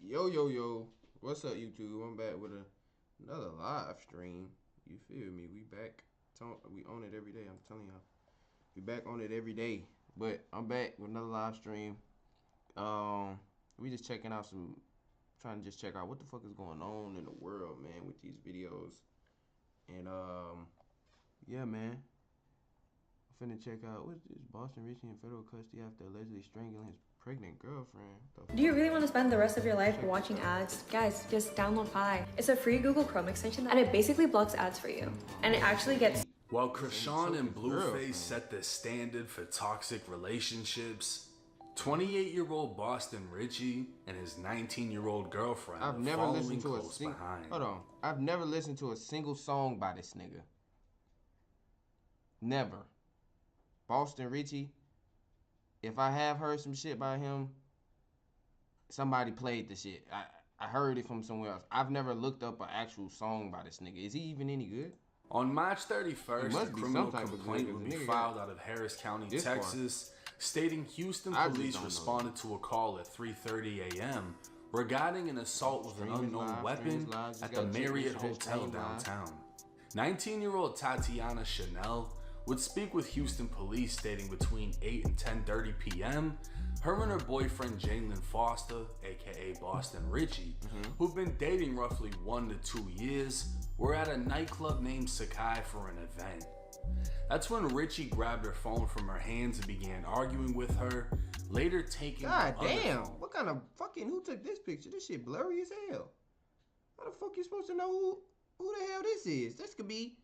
Yo, what's up, YouTube? I'm back with another live stream. You feel me? We back. We own it every day. I'm telling y'all, we back on it every day. But I'm back with another live stream. We just checking out trying to just check out what the fuck is going on in the world, man, with these videos. And yeah, man. I'm finna check out what's this? Boston Richie in federal custody after allegedly strangling his pregnant girlfriend. Do you really want to spend the rest of your life watching ads? Guys, just download Pi. It's a free Google Chrome extension and it basically blocks ads for you. And it actually gets... While Krishan and Blueface set the standard for toxic relationships, 28-year-old Boston Richie and his 19-year-old girlfriend I've never listened to I've never listened to a single song by this nigga. Never. Boston Richie, if I have heard some shit by him, somebody played the shit. I heard it from somewhere else. I've never looked up an actual song by this nigga. Is he even any good? On March 31st, a criminal complaint would be filed out of Harris County, Texas, stating Houston police responded to a call at 3:30 a.m. regarding an assault with an unknown weapon at the Marriott Hotel downtown. 19-year-old Tatiana Chanel would speak with Houston police, stating between 8 and 10:30 p.m., her and her boyfriend Jalen Foster, aka Boston Richie, who've been dating roughly 1 to 2 years, were at a nightclub named Sakai for an event. That's when Richie grabbed her phone from her hands and began arguing with her, later taking God damn, what kind of fucking, who took this picture? This shit blurry as hell. How the fuck you supposed to know who the hell this is? This could be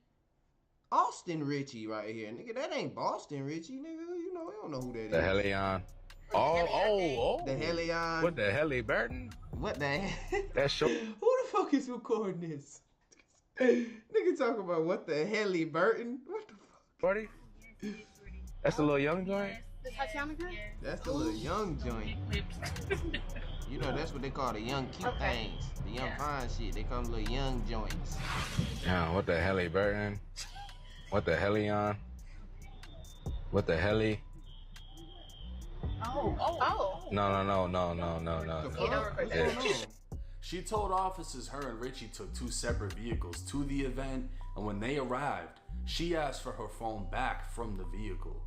Austin Richie right here, nigga. That ain't Boston Richie, nigga. You know, we don't know who that is. The Helion. Oh. The Helion. What the Helly Burton? What the hell? That's show. Who the fuck is recording this? Nigga talking about what the Helly Burton? What the fuck? Buddy? That's the little young joint? That's the little young joint. You know, that's what they call the young cute things. The young fine shit. They call them little young joints. Yeah, what the Helly Burton? What the Helion? What the Helly? Oh. No. Yeah. She told officers her and Richie took 2 separate vehicles to the event, and when they arrived, she asked for her phone back from the vehicle.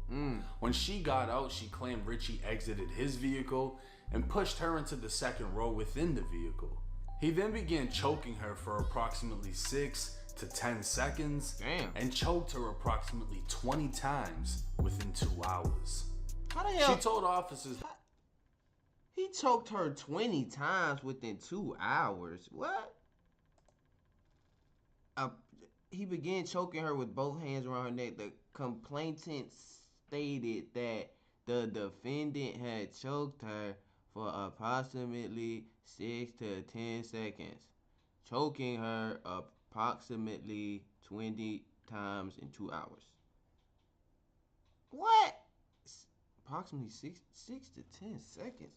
When she got out, she claimed Richie exited his vehicle and pushed her into the second row within the vehicle. He then began choking her for approximately 6 to 10 seconds and choked her approximately 20 times within 2 hours. How the hell? She told officers He choked her 20 times within 2 hours. What? He began choking her with both hands around her neck. The complainant stated that the defendant had choked her for approximately 6 to 10 seconds, choking her approximately 20 times in 2 hours. What? Approximately 6 to 10 seconds.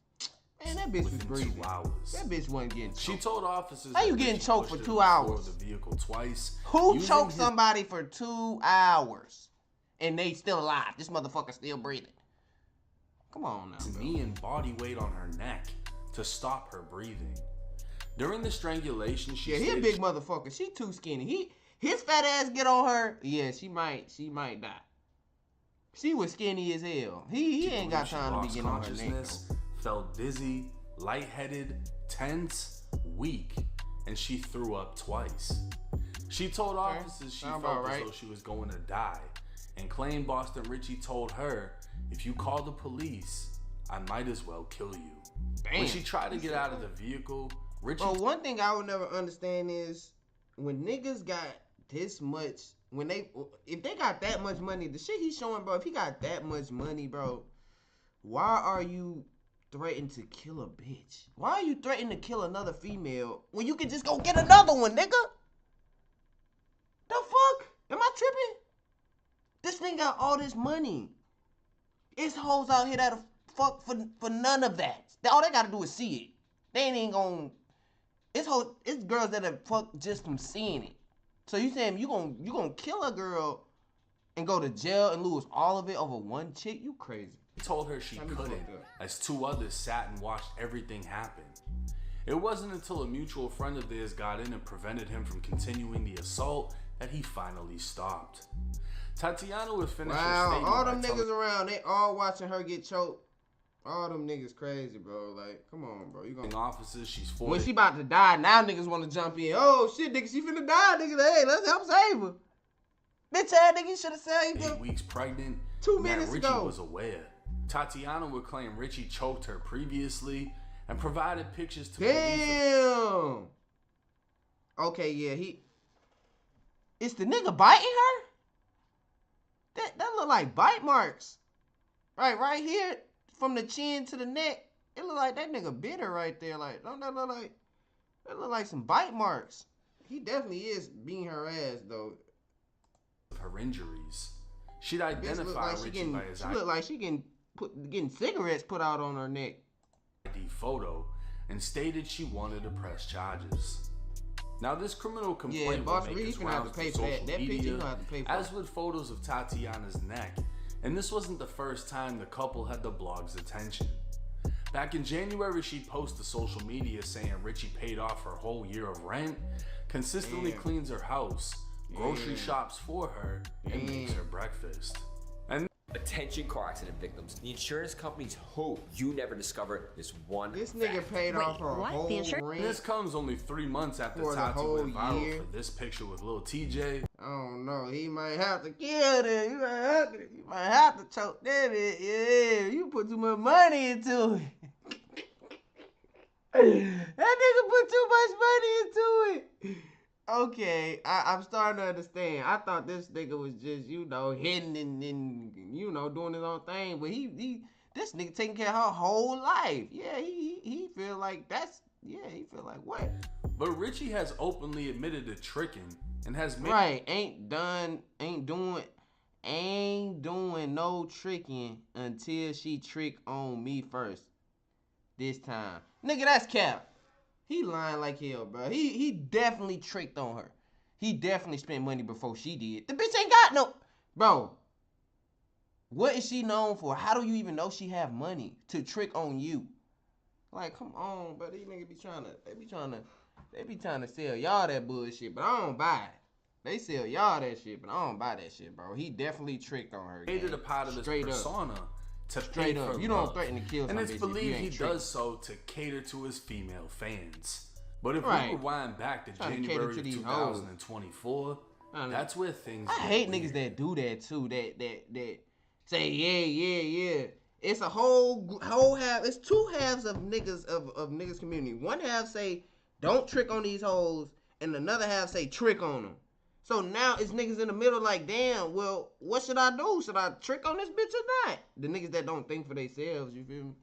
Man, that bitch was breathing. 2 hours. That bitch wasn't getting choked. She told officers how you getting choked for 2 hours? The vehicle twice. Who choked somebody for 2 hours and they still alive? This motherfucker still breathing. Come on now, bro. Knee and body weight on her neck to stop her breathing. During the strangulation, he a big motherfucker. She too skinny. His fat ass get on her. Yeah, she might die. She was skinny as hell. He ain't got time to be getting on her neck. Felt dizzy, lightheaded, tense, weak, and she threw up twice. She told officers she felt as though she was going to die, and claimed Boston Richie told her, "If you call the police, I might as well kill you." When she tried to get out of the vehicle, Richie... Bro, one thing I would never understand is when niggas got this much, if they got that much money, the shit he's showing, bro, if he got that much money, bro, why are you threatening to kill a bitch? Why are you threatening to kill another female when you can just go get another one, nigga? The fuck? Am I tripping? This nigga got all this money. It's hoes out here that'll fuck for none of that. All they gotta do is see it. They ain't gonna... It's girls that'll fuck just from seeing it. So you saying you gonna kill a girl and go to jail and lose all of it over one chick? You crazy. He told her she couldn't, as 2 others sat and watched everything happen. It wasn't until a mutual friend of theirs got in and prevented him from continuing the assault that he finally stopped. Tatiana would finish her statement. All them niggas around, they all watching her get choked. All them niggas crazy, bro. Like, come on, bro. You gonna officers? She's 40. When she about to die, now niggas want to jump in. Oh shit, nigga, she finna die, nigga. Hey, let's help save her. Bitch ass nigga, you should have saved her. 8 weeks pregnant. 2 minutes Richie ago. was aware. Tatiana would claim Richie choked her previously and provided pictures to police. Damn. Okay, yeah, It's the nigga biting her? That look like bite marks. Right here, from the chin to the neck. It look like that nigga bit her right there. Like, don't that look like some bite marks? He definitely is beating her ass though. Her injuries. She'd identify Richie by his She look like she getting cigarettes put out on her neck. ID photo and stated she wanted to press charges. Now this criminal complaint will make its rounds to social media, as with photos of Tatiana's neck. And this wasn't the first time the couple had the blog's attention. Back in January, she posted to social media saying Richie paid off her whole year of rent, consistently cleans her house, grocery shops for her, and makes her breakfast. Attention car accident victims. The insurance companies hope you never discover this one This nigga paid off her whole rent. This comes only 3 months after Tati went viral for this picture with Lil TJ. I don't know. He might have to kill them. You might have to choke them. Yeah, you put too much money into it. That nigga put too much money into it. Okay, I'm starting to understand. I thought this nigga was just, hitting and doing his own thing. But this nigga taking care of her whole life. Yeah, he feel like he feel like what? But Richie has openly admitted to tricking and has made... Right, ain't doing no tricking until she trick on me first. This time. Nigga, that's cap. He lying like hell, bro. He definitely tricked on her. He definitely spent money before she did. The bitch ain't got no... Bro, what is she known for? How do you even know she have money to trick on you? Like, come on, bro. These niggas be trying to sell y'all that bullshit, but I don't buy it. They sell y'all that shit, but I don't buy that shit, bro. He definitely tricked on her. Made it a part of this persona. To straight up, you don't threaten to kill somebody. And it's believed he does so to cater to his female fans. But if we rewind back to January of 2024, that's where things... I hate niggas that do that too. That say yeah. It's a whole half. It's two halves of niggas of niggas community. One half say don't trick on these hoes, and another half say trick on them. So now it's niggas in the middle like, damn, well, what should I do? Should I trick on this bitch or not? The niggas that don't think for themselves, you feel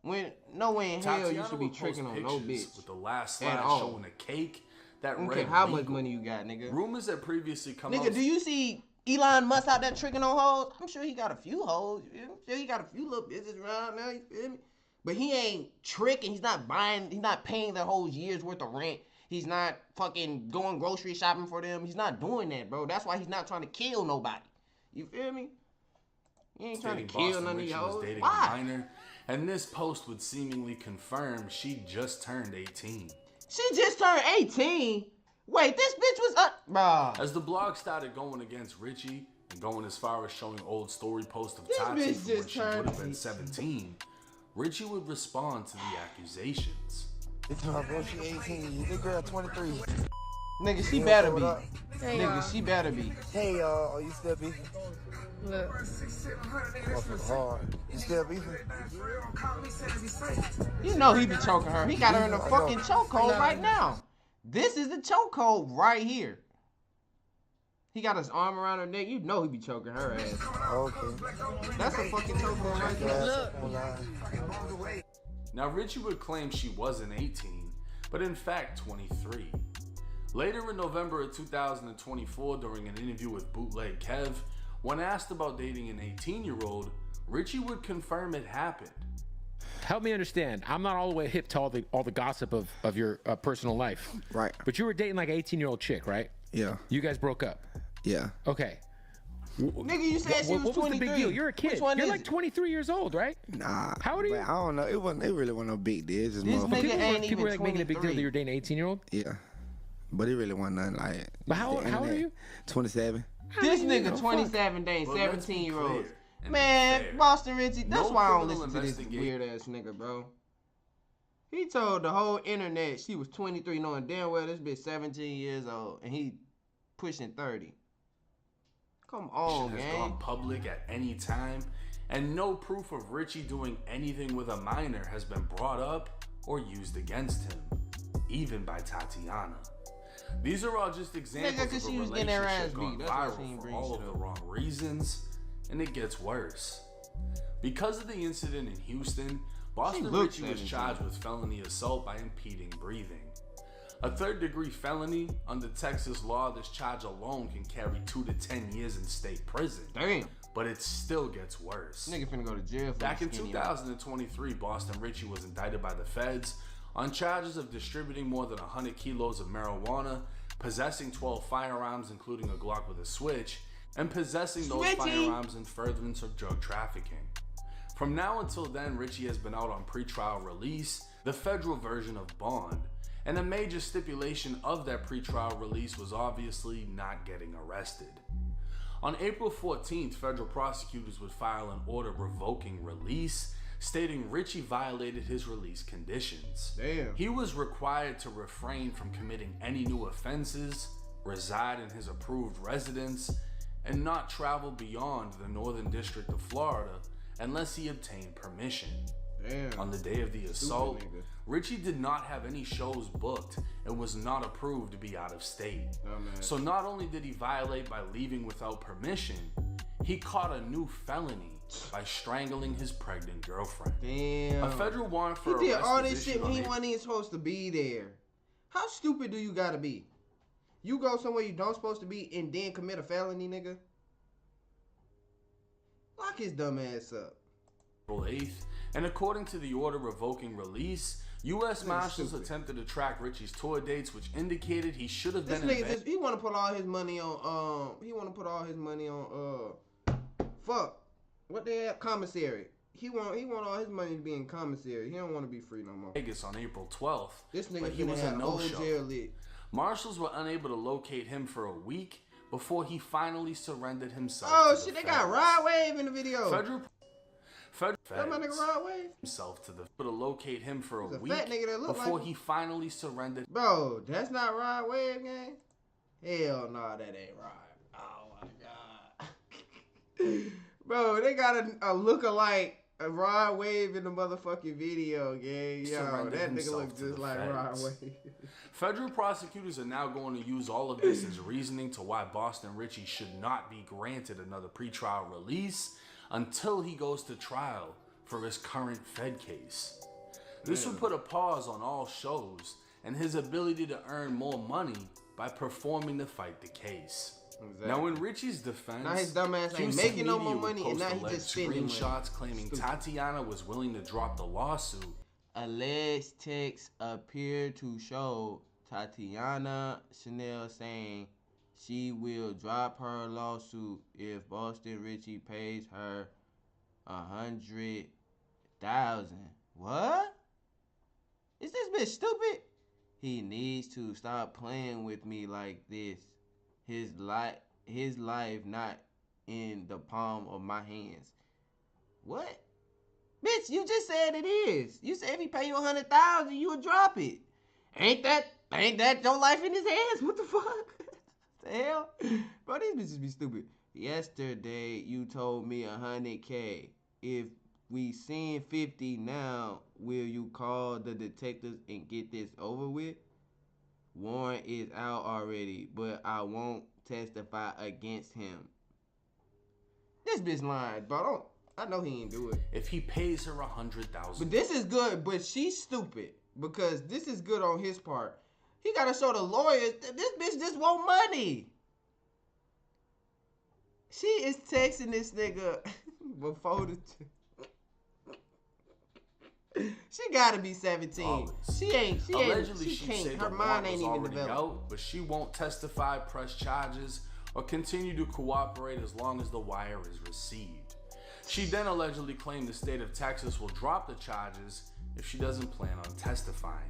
me? No way in hell you should be tricking on no bitch. With the last slide showing a cake that read how much money you got, nigga. Rumors that previously come out. Nigga, do you see Elon Musk out there tricking on hoes? I'm sure he got a few hoes. I'm sure he got a few little bitches around now, you feel me? But he ain't tricking. He's not paying the whole year's worth of rent. He's not fucking going grocery shopping for them. He's not doing that, bro. That's why he's not trying to kill nobody. You feel me? He ain't trying to kill none of these hoes. Why? And this post would seemingly confirm she just turned 18. She just turned 18? Wait, this bitch was up, bro. As the blog started going against Richie and going as far as showing old story posts of Tati from when she would have been 17, Richie would respond to the accusations. It's my bro, she 18. This girl 23. Nigga, she better be. Hey, nigga, she better be. Hey, y'all, are you still beefing? Look. Hard. You still beefing? You know he be choking her. He got her in a fucking chokehold right now. This is the chokehold right here. He got his arm around her neck. You know he be choking her ass. Okay. That's a fucking chokehold right there. Look. Now, Richie would claim she wasn't 18, but in fact 23. Later in November of 2024, during an interview with Bootleg Kev, when asked about dating an 18-year-old, Richie would confirm it happened. Help me understand. I'm not all the way hip to all the gossip of your personal life. Right. But you were dating like an 18-year-old chick, right? Yeah. You guys broke up. Yeah. Okay. Nigga, you said she was 23. What was the big deal? You're a kid. You're like 23 years old, right? Nah. How old are you? I don't know. It really wasn't no big deal. It's just This motherfuckers. nigga ain't People were even like making a big deal that 23. you're dating an 18-year-old. Yeah. But it really wasn't nothing like. But how old are you? 27. This I mean, nigga 27 dating But let's be 17-year-olds. clear and Man, be fair. Boston Richie, that's No why I don't criminal listen to this investigation. weird ass nigga, bro. He told the whole internet she was 23, knowing damn well this bitch 17 years old, and he pushing 30. Come on, has gang. gone public at any time, and no proof of Richie doing anything with a minor has been brought up or used against him, even by Tatiana. These are all just examples Nigga, 'cause of a she was getting her ass relationship gone beat. That's why she viral ain't for bring all shit of the up. wrong reasons, and it gets worse. Because of the incident in Houston, Boston looked Richie was 17. charged with felony assault by impeding breathing. A third-degree felony, under Texas law, this charge alone can carry 2 to 10 years in state prison. Damn. But it still gets worse. Nigga finna go to jail for Back in this skinny ass. 2023, Boston Richie was indicted by the feds on charges of distributing more than 100 kilos of marijuana, possessing 12 firearms, including a Glock with a switch, and possessing those Switchy. firearms in furtherance of drug trafficking. From now until then, Richie has been out on pretrial release, the federal version of bond, and a major stipulation of that pretrial release was obviously not getting arrested. On April 14th, federal prosecutors would file an order revoking release, stating Richie violated his release conditions. Damn. He was required to refrain from committing any new offenses, reside in his approved residence, and not travel beyond the Northern District of Florida unless he obtained permission. Damn. On the day of the assault, nigga. Richie did not have any shows booked and was not approved to be out of state. Dumbass. So not only did he violate by leaving without permission, he caught a new felony by strangling his pregnant girlfriend. Damn. A federal warrant for He did arrest all was this issued shit when on he April- wasn't even supposed to be there. How stupid do you gotta be? You go somewhere you don't supposed to be and then commit a felony, nigga? Lock his dumb ass up. April 8th, and according to the order revoking release, U.S. Marshals stupid. attempted to track Richie's tour dates, which indicated he should have This been nigga just, he wanna put all his money on, fuck. What the hell? Commissary. He want all his money to be in commissary. He don't want to be free no more. Vegas on April 12th, This nigga but he finna was a have old no-show. jail lit. Marshals were unable to locate him for a week before he finally surrendered himself. Oh to the shit, they got feds. Rod Wave in the video. Federal That my nigga feds Rod Wave? himself to the to locate him for a He's a week fat nigga that look before like he finally surrendered. Bro, that's not Rod Wave, gang. Hell no, that ain't Rod. Oh my god. Bro, they got a look-alike Rod Wave in the motherfucking video, gang. Yo, Surrendered that nigga himself looks to just the like Rod feds. Wave. Federal prosecutors are now going to use all of this as reasoning to why Boston Richie should not be granted another pretrial release until he goes to trial for his current Fed case. This would put a pause on all shows and his ability to earn more money by performing to fight the case. Exactly. Now, in Richie's defense, Now his dumb ass ain't Houston making no media more would money, and post now he alleged just spending money. screenshots claiming Stupid. Tatiana was willing to drop the lawsuit. Alleged texts appear to show Tatiana Chanel saying she will drop her lawsuit if Boston Richie pays her $100,000. What? Is this bitch stupid? He needs to stop playing with me like this. His life not in the palm of my hands. What? Bitch, you just said it is. You said if he pay you $100,000, you would drop it. Ain't that your life in his hands? What the fuck? The hell? Bro, these bitches be stupid. Yesterday, you told me $100K. If we seen 50 now, will you call the detectives and get this over with? Warrant is out already, but I won't testify against him. This bitch lying, bro. I know he ain't do it. If he pays her $100,000, But this is good, but she's stupid because this is good on his part. He gotta show the lawyers that this bitch just want money. She is texting this nigga before the. She gotta be 17. Always. She allegedly she she can't. said Her the mind warrant ain't was even already developed. out, but she won't testify, press charges, or continue to cooperate as long as the wire is received. She then allegedly claimed the state of Texas will drop the charges if she doesn't plan on testifying.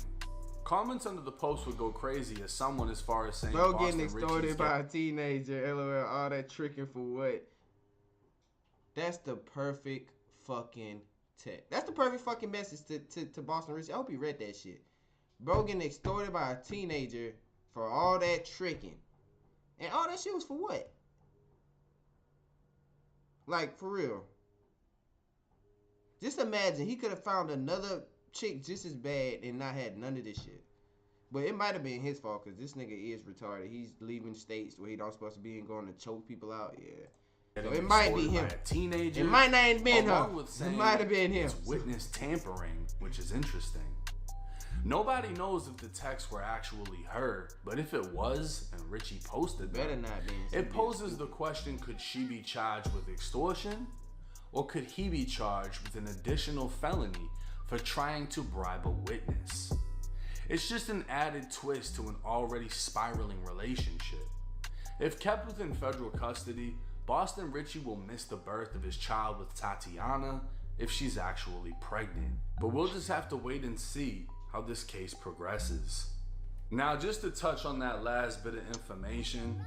Comments under the post would go crazy as someone as far as saying bro getting extorted by a teenager, LOL, all that tricking for what? That's the perfect fucking text. That's the perfect fucking message to Boston Richie. I hope he read that shit. Bro getting extorted by a teenager for all that tricking. And all that shit was for what? Like, for real. Just imagine he could have found another chick just as bad and not had none of this shit. But it might have been his fault because this nigga is retarded. He's leaving states where he don't supposed to be and going to choke people out. Yeah. So it might be him. Teenager, it might not have been her. It might have been him. It's witness tampering, which is interesting. Nobody knows if the texts were actually her, but if it was, and Richie posted them, it poses the question, could she be charged with extortion? Or could he be charged with an additional felony for trying to bribe a witness? It's just an added twist to an already spiraling relationship. If kept within federal custody, Boston Richie will miss the birth of his child with Tatiana if she's actually pregnant. But we'll just have to wait and see how this case progresses. Now, just to touch on that last bit of information,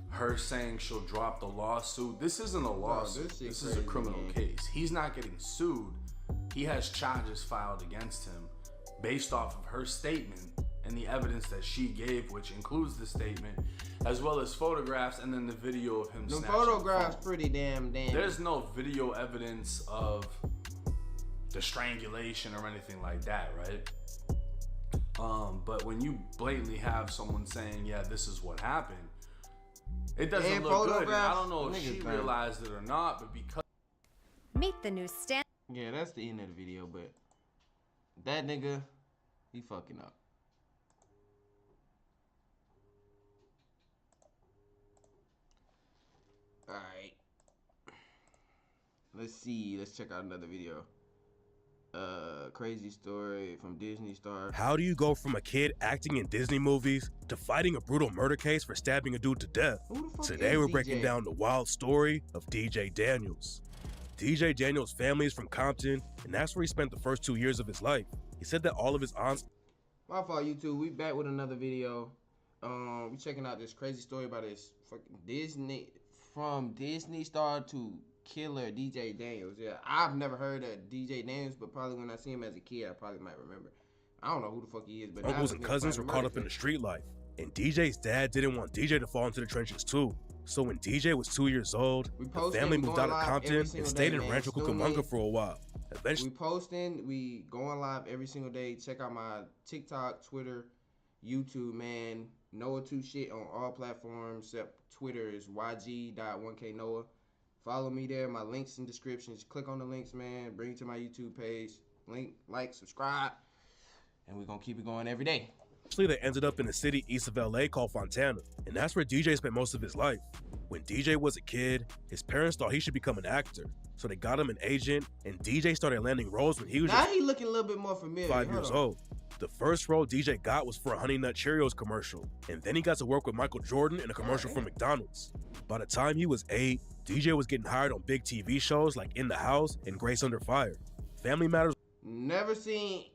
her saying she'll drop the lawsuit, this isn't a lawsuit. This is a criminal case. He's not getting sued. He has charges filed against him based off of her statement and the evidence that she gave, which includes the statement, as well as photographs and then the video of him snatching the photographs phone. Pretty damn. There's no video evidence of the strangulation or anything like that, right? But when you blatantly have someone saying, yeah, this is what happened, it doesn't look good. And I don't know if she realized it or not, but because... Meet the new stand... Yeah, that's the end of the video, but that nigga, he fucking up. Alright. Let's see. Let's check out another video. Crazy story from Disney star. How do you go from a kid acting in Disney movies to fighting a brutal murder case for stabbing a dude to death? Today we're breaking down the wild story of DJ Daniels. DJ Daniels' family is from Compton, and that's where he spent the first 2 years of his life. He said that all of his aunts... My fault, YouTube. We back with another video. We checking out this crazy story about this fucking Disney, from Disney star to killer DJ Daniels. Yeah, I've never heard of DJ Daniels, but probably when I see him as a kid, I probably might remember. I don't know who the fuck he is, but uncles and cousins were caught up in the street life, and DJ's dad didn't want DJ to fall into the trenches too. So when DJ was 2 years old, the family moved out of Compton and stayed in Rancho Cucamonga for a while. Eventually, we going live every single day. Check out my TikTok, Twitter, YouTube, man. Noah2 shit on all platforms except Twitter is yg.1knoah. Follow me there. My links in descriptions. Click on the links, man. Bring you to my YouTube page. Link, like, subscribe, and we're gonna keep it going every day. They ended up in a city east of LA called Fontana, and that's where DJ spent most of his life. When DJ was a kid, his parents thought he should become an actor, so they got him an agent, and DJ started landing roles when he was he looking a little bit more familiar. 5 years old. The first role DJ got was for a Honey Nut Cheerios commercial, and then he got to work with Michael Jordan in a commercial for McDonald's. By the time he was 8, DJ was getting hired on big TV shows like In the House and Grace Under Fire. Family Matters. Never seen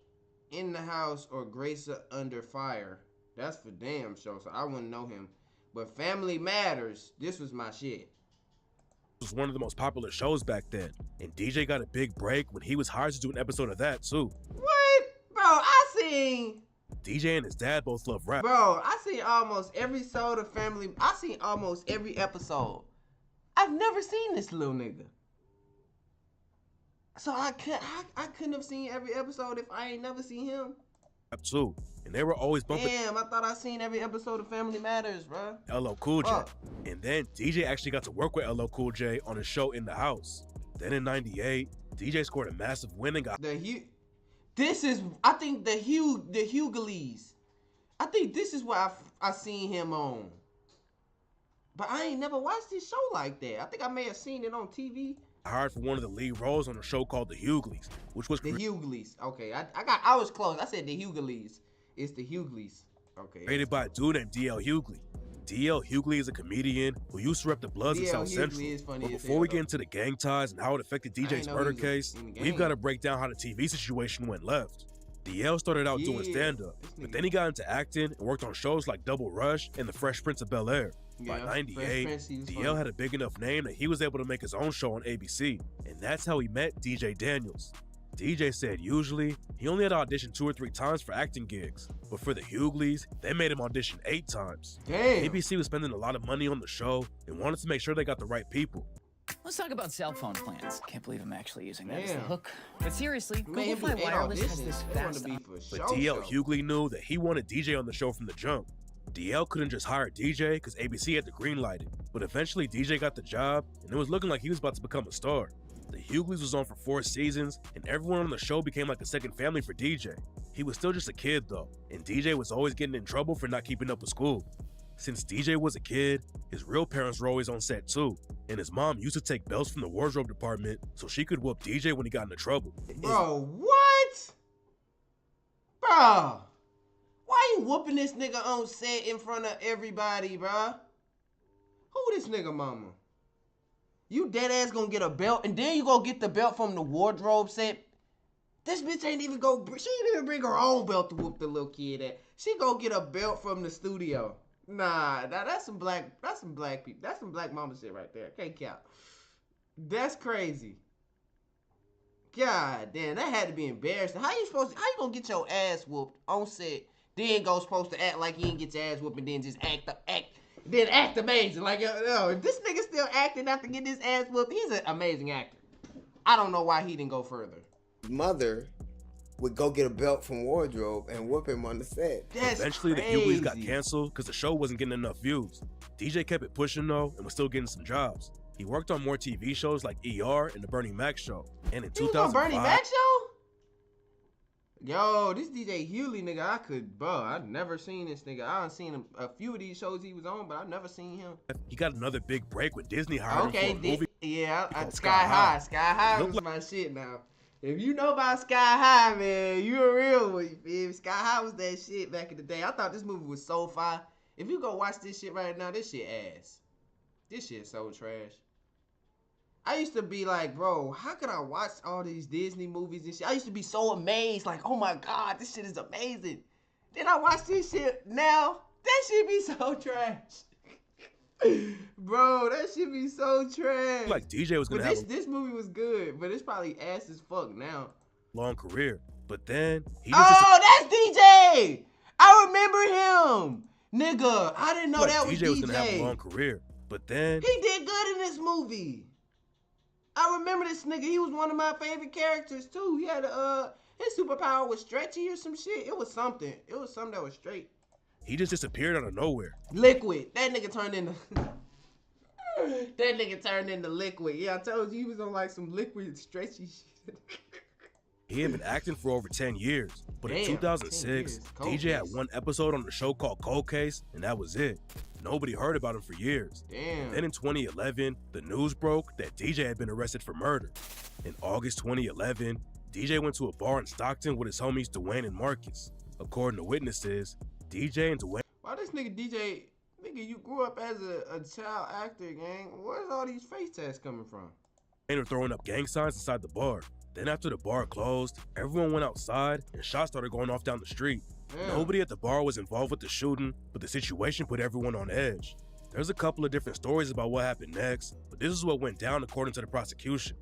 In the House or Grace Under Fire. That's for damn sure, so I wouldn't know him. But Family Matters, this was my shit. It was one of the most popular shows back then, and DJ got a big break when he was hired to do an episode of that too. What? Bro, I seen... DJ and his dad both love rap. Bro, I seen almost every episode of Family... I seen almost every episode. I've never seen this little nigga. So I couldn't have seen every episode if I ain't never seen him. Too. And they were always bumping. Damn, I thought I seen every episode of Family Matters, bro. LL Cool J. And then DJ actually got to work with LL Cool J on a show In the House. Then in '98, DJ scored a massive win and got This is, I think, the Hughley's. I think this is what I seen him on. But I ain't never watched this show like that. I think I may have seen it on TV. Hired for one of the lead roles on a show called The Hugleys, which was The Hugleys. Okay, I was close. I said The Hugleys. It's The Hugleys. Okay. Created by a dude named D.L. Hughley. D.L. Hughley is a comedian who used to rep the Bloods in South Central. But before we get into the gang ties and how it affected DJ's murder case, we've got to break down how the TV situation went left. DL started out doing stand-up, but then he got into acting and worked on shows like Double Rush and The Fresh Prince of Bel-Air. By 98, DL had a big enough name that he was able to make his own show on ABC, and that's how he met DJ Daniels. DJ said usually, he only had to audition 2 or 3 times for acting gigs, but for the Hughleys, they made him audition 8 times. Damn. ABC was spending a lot of money on the show and wanted to make sure they got the right people. Let's talk about cell phone plans. Can't believe I'm actually using that as the hook. But seriously, Google Fi Wireless has this fast. But DL Hughley knew that he wanted DJ on the show from the jump. DL couldn't just hire DJ because ABC had to greenlight it. But eventually DJ got the job, and it was looking like he was about to become a star. The Hughleys was on for 4 seasons, and everyone on the show became like a second family for DJ. He was still just a kid though, and DJ was always getting in trouble for not keeping up with school. Since DJ was a kid, his real parents were always on set too, and his mom used to take belts from the wardrobe department so she could whoop DJ when he got into trouble. Bro, what? Bro, why you whooping this nigga on set in front of everybody, bro? Who this nigga mama? You dead ass gonna get a belt, and then you gonna get the belt from the wardrobe set? This bitch ain't even she didn't even bring her own belt to whoop the little kid at. She gonna get a belt from the studio. Nah, that's some black people. That's some black mama shit right there. Can't count. That's crazy. God damn, that had to be embarrassing. How you gonna get your ass whooped on set, then supposed to act like you didn't get your ass whooped, and then just act amazing? Like, yo, if this nigga still acting after getting his ass whooped, he's an amazing actor. I don't know why he didn't go further. Mother would go get a belt from wardrobe and whoop him on the set. Eventually, the Hughleys got canceled because the show wasn't getting enough views. DJ kept it pushing though and was still getting some jobs. He worked on more TV shows like ER and The Bernie Mac Show. And in 2005, Bernie Mac Show? Yo, this DJ Hughley nigga, I've never seen this nigga. I done seen him a few of these shows he was on, but I've never seen him. He got another big break when Disney hired him for a movie. Yeah, Sky High. Sky High was my shit now. If you know about Sky High, man, you a real one. If Sky High was that shit back in the day. I thought this movie was so fire. If you go watch this shit right now, this shit ass. This shit so trash. I used to be like, bro, how could I watch all these Disney movies and shit? I used to be so amazed, like, oh my God, this shit is amazing. Then I watch this shit now, that shit be so trash. Bro, that shit be so trash. Like DJ was gonna have this movie was good, but it's probably ass as fuck now. Long career, but then he that's DJ. I remember him, nigga. I didn't know that was DJ. Was gonna have a long career, but then he did good in this movie. I remember this nigga. He was one of my favorite characters too. He had his superpower was stretchy or some shit. It was something. It was something that was straight. He just disappeared out of nowhere. Liquid. That nigga turned into Liquid. Yeah, I told you he was on like some liquid stretchy shit. He had been acting for over 10 years, but in 2006, DJ had one episode on the show called Cold Case, and that was it. Nobody heard about him for years. Damn. Then in 2011, the news broke that DJ had been arrested for murder. In August 2011, DJ went to a bar in Stockton with his homies Dwayne and Marcus. According to witnesses, DJ and Dwayne... Why this nigga DJ... Nigga, you grew up as a child actor, gang. Where's all these face tats coming from? They were throwing up gang signs inside the bar. Then after the bar closed, everyone went outside and shots started going off down the street. Damn. Nobody at the bar was involved with the shooting, but the situation put everyone on edge. There's a couple of different stories about what happened next, but this is what went down according to the prosecution.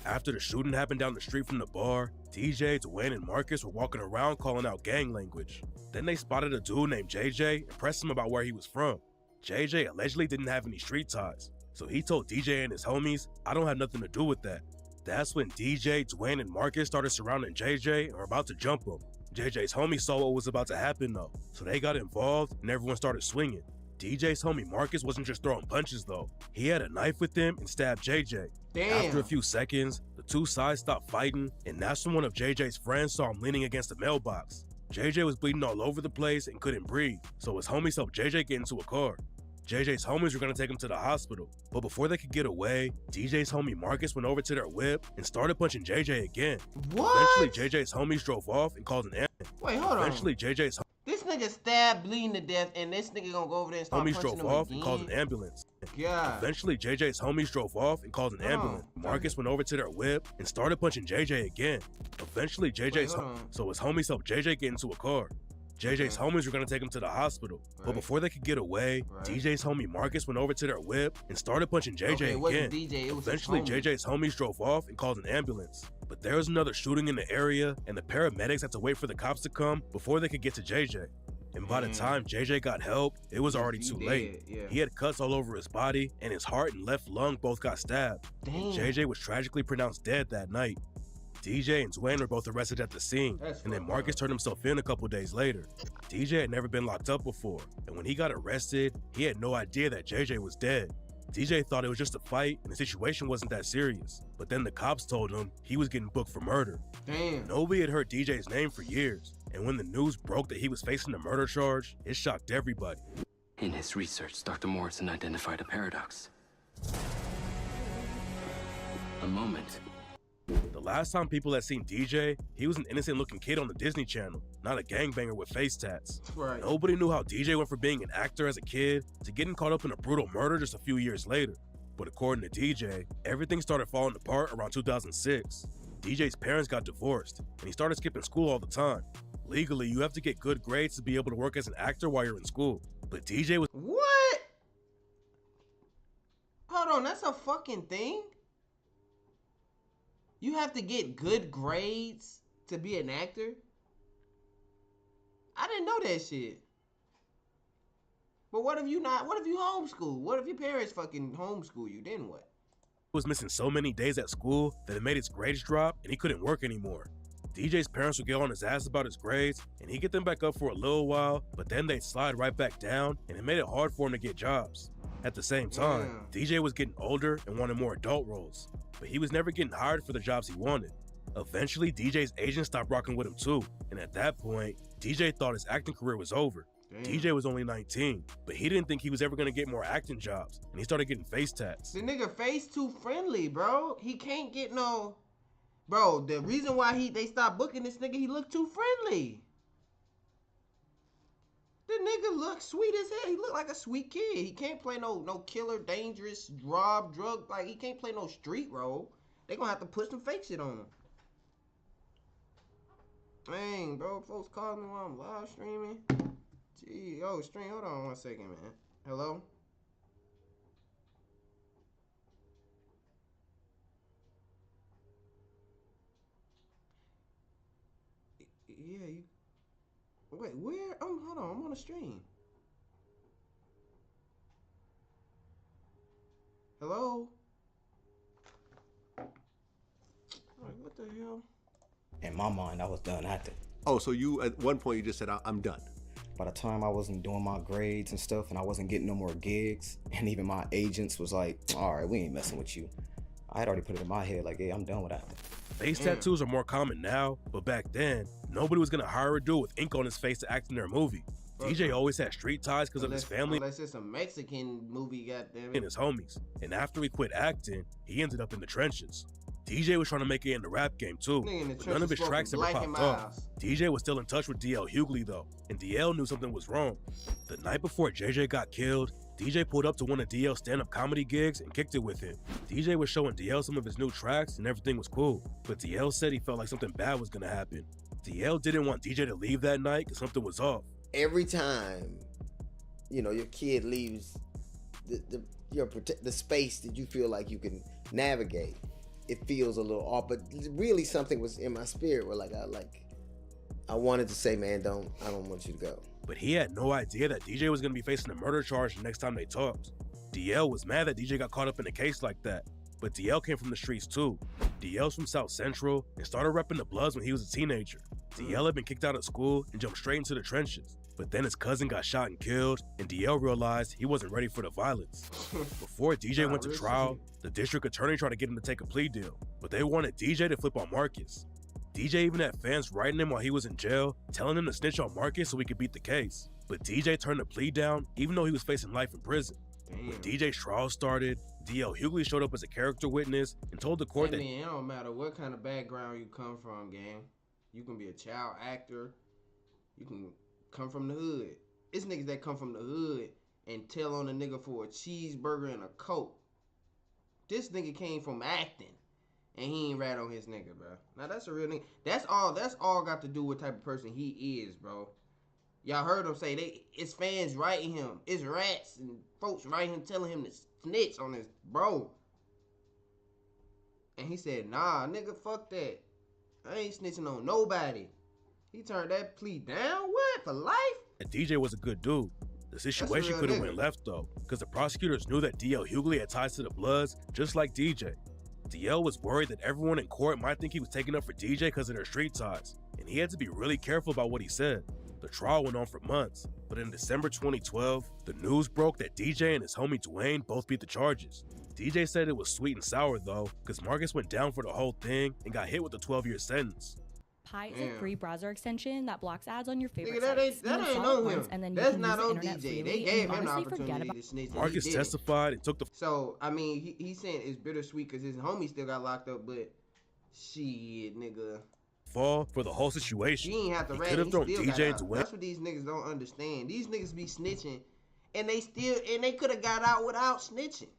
After the shooting happened down the street from the bar, DJ, Dwayne, and Marcus were walking around calling out gang language. Then they spotted a dude named JJ and pressed him about where he was from. JJ allegedly didn't have any street ties, so he told DJ and his homies, "I don't have nothing to do with that." That's when DJ, Dwayne, and Marcus started surrounding JJ and were about to jump him. JJ's homie saw what was about to happen though, so they got involved and everyone started swinging. DJ's homie Marcus wasn't just throwing punches though. He had a knife with him and stabbed JJ. Damn. After a few seconds, the two sides stopped fighting, and that's when one of JJ's friends saw him leaning against the mailbox. JJ was bleeding all over the place and couldn't breathe, so his homies helped JJ get into a car. JJ's homies were gonna take him to the hospital, but before they could get away, DJ's homie Marcus went over to their whip and started punching JJ again. What? Eventually, JJ's homies drove off and called an ambulance. Wait, hold on. Eventually, JJ's This nigga stabbed, bleeding to death, and this nigga gonna go over there and start Homies punching drove him off again? and called an ambulance. Yeah. Eventually, JJ's homies drove off and called an ambulance. Marcus went over to their whip and started punching JJ again. Eventually, so his homies helped JJ get into a car. JJ's homies were gonna take him to the hospital, but before they could get away, DJ's homie Marcus went over to their whip and started punching JJ again. Eventually, JJ's homies drove off and called an ambulance. But there was another shooting in the area, and the paramedics had to wait for the cops to come before they could get to JJ. And by the time JJ got help, it was already too late. He had cuts all over his body, and his heart and left lung both got stabbed. And JJ was tragically pronounced dead that night. DJ and Dwayne were both arrested at the scene, and then Marcus turned himself in a couple days later. DJ had never been locked up before, and when he got arrested, he had no idea that JJ was dead. DJ thought it was just a fight and the situation wasn't that serious, but then the cops told him he was getting booked for murder. Nobody had heard DJ's name for years, and when the news broke that he was facing a murder charge, it shocked everybody. In his research, Dr. Morrison identified a paradox. A moment. The last time people had seen DJ, he was an innocent-looking kid on the Disney Channel, not a gangbanger with face tats. Nobody knew how DJ went from being an actor as a kid to getting caught up in a brutal murder just a few years later. But according to DJ, everything started falling apart around 2006. DJ's parents got divorced, and he started skipping school all the time. Legally, you have to get good grades to be able to work as an actor while you're in school. But DJ was— What? Hold on, that's a fucking thing? You have to get good grades to be an actor? I didn't know that shit. But what if you homeschool? What if your parents fucking homeschool you? Then what? Was missing so many days at school that it made his grades drop and he couldn't work anymore. DJ's parents would get on his ass about his grades and he'd get them back up for a little while, but then they'd slide right back down and it made it hard for him to get jobs. At the same time, DJ was getting older and wanted more adult roles, but he was never getting hired for the jobs he wanted. Eventually, DJ's agent stopped rocking with him too, and at that point, DJ thought his acting career was over. DJ was only 19, but he didn't think he was ever gonna get more acting jobs, and he started getting face tats. The nigga face too friendly, bro. He can't get no... Bro, the reason why they stopped booking this nigga, he looked too friendly. The nigga look sweet as hell. He look like a sweet kid. He can't play no killer, dangerous, drug, like he can't play no street role. They gonna have to put some fake shit on him. Dang, bro, folks calling me while I'm live streaming. Gee, yo, stream, hold on 1 second, man. Hello? Yeah, you... Wait, where? Hold on, I'm on a stream. Hello? Like, what the hell? In my mind, I was done acting. Oh, so you, at one point, you just said, I'm done. By the time I wasn't doing my grades and stuff and I wasn't getting no more gigs, and even my agents was like, all right, we ain't messing with you. I had already put it in my head like, hey, I'm done with acting. Face tattoos are more common now, but back then, nobody was gonna hire a dude with ink on his face to act in their movie. DJ always had street ties because of his family. Unless it's a Mexican movie, goddammit. And his homies. And after he quit acting, he ended up in the trenches. DJ was trying to make it in the rap game too, but none of his tracks ever popped off. DJ was still in touch with DL Hughley though, and DL knew something was wrong. The night before JJ got killed, DJ pulled up to one of DL's stand-up comedy gigs and kicked it with him. DJ was showing DL some of his new tracks and everything was cool, but DL said he felt like something bad was gonna happen. DL didn't want DJ to leave that night because something was off. Every time, you know, your kid leaves the space that you feel like you can navigate, it feels a little off, but really something was in my spirit where I wanted to say, man, I don't want you to go. But he had no idea that DJ was gonna be facing a murder charge the next time they talked. DL was mad that DJ got caught up in a case like that, but DL came from the streets too. DL's from South Central and started repping the Bloods when he was a teenager. DL had been kicked out of school and jumped straight into the trenches. But then his cousin got shot and killed, and DL realized he wasn't ready for the violence. Before DJ went to trial, the district attorney tried to get him to take a plea deal, but they wanted DJ to flip on Marcus. DJ even had fans writing him while he was in jail, telling him to snitch on Marcus so he could beat the case. But DJ turned the plea down, even though he was facing life in prison. When DJ's trial started, DL Hughley showed up as a character witness and told the court that it don't matter what kind of background you come from, gang. You can be a child actor. You can come from the hood. It's niggas that come from the hood and tell on a nigga for a cheeseburger and a Coke. This nigga came from acting, and he ain't rat on his nigga, bro. Now that's a real nigga. That's all got to do with type of person he is, bro. Y'all heard him say it's fans writing him. It's rats and folks writing him telling him to snitch on his bro. And he said, nah, nigga, fuck that. I ain't snitching on nobody. He turned that plea down? What? For life? And DJ was a good dude. The situation could have went left though, because the prosecutors knew that DL Hughley had ties to the Bloods, just like DJ. DL was worried that everyone in court might think he was taking up for DJ because of their street ties, and he had to be really careful about what he said. The trial went on for months, but in December 2012, the news broke that DJ and his homie Dwayne both beat the charges. DJ said it was sweet and sour though, because Marcus went down for the whole thing and got hit with a 12-year sentence. Pi is a free browser extension that blocks ads on your favorite sites. That ain't on him. And then that's not on DJ. They gave him the opportunity to snitch. Marcus testified and took the... So, I mean, he's saying it's bittersweet because his homie still got locked up, but shit, nigga. Fall for the whole situation. He ain't have to rat. Could have thrown DJ into That's what these niggas don't understand. These niggas be snitching, and they could have got out without snitching.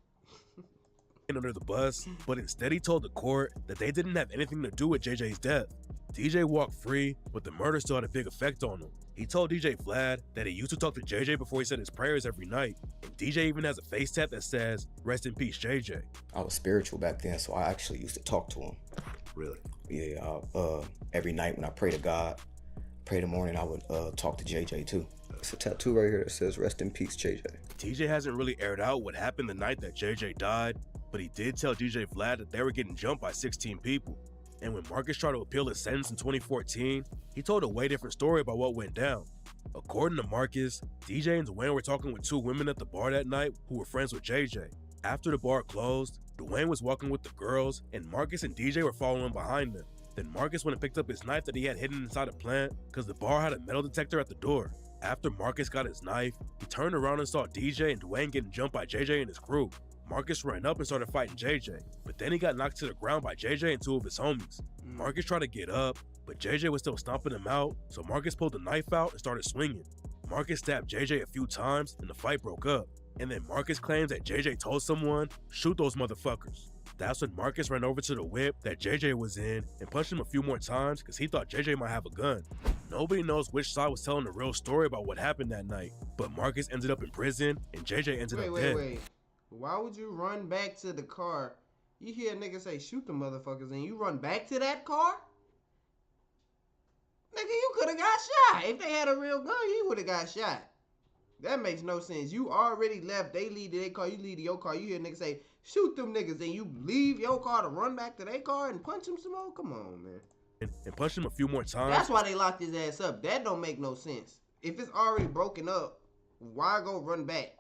Under the bus, but instead he told the court that they didn't have anything to do with JJ's death. DJ walked free, but the murder still had a big effect on him. He told DJ Vlad that he used to talk to JJ before he said his prayers every night, and DJ even has a face tat that says, "Rest in peace, JJ." I was spiritual back then, so I actually used to talk to him. Really? Yeah, every night when I pray to God, pray in the morning, I would talk to JJ too. It's a tattoo right here that says, "Rest in peace, JJ." TJ hasn't really aired out what happened the night that JJ died, but he did tell DJ Vlad that they were getting jumped by 16 people. And when Marcus tried to appeal his sentence in 2014, he told a way different story about what went down. According to Marcus, DJ and Dwayne were talking with two women at the bar that night who were friends with JJ. After the bar closed, Dwayne was walking with the girls, and Marcus and DJ were following behind them. Then Marcus went and picked up his knife that he had hidden inside a plant because the bar had a metal detector at the door. After Marcus got his knife, he turned around and saw DJ and Dwayne getting jumped by JJ and his crew. Marcus ran up and started fighting JJ, but then he got knocked to the ground by JJ and two of his homies. Marcus tried to get up, but JJ was still stomping him out, so Marcus pulled the knife out and started swinging. Marcus stabbed JJ a few times and the fight broke up. And then Marcus claims that JJ told someone, "Shoot those motherfuckers." That's when Marcus ran over to the whip that JJ was in and punched him a few more times because he thought JJ might have a gun. Nobody knows which side was telling the real story about what happened that night, but Marcus ended up in prison and JJ ended up dead. Wait. Why would you run back to the car? You hear a nigga say, "Shoot the motherfuckers," and you run back to that car? Nigga, you could have got shot. If they had a real gun, you would have got shot. That makes no sense. You already left. They leave to their car. You leave to your car. You hear a nigga say, "Shoot them niggas," and you leave your car to run back to their car and punch them some more? Come on, man. And punched him a few more times. That's why they locked his ass up. That don't make no sense. If it's already broken up, why go run back?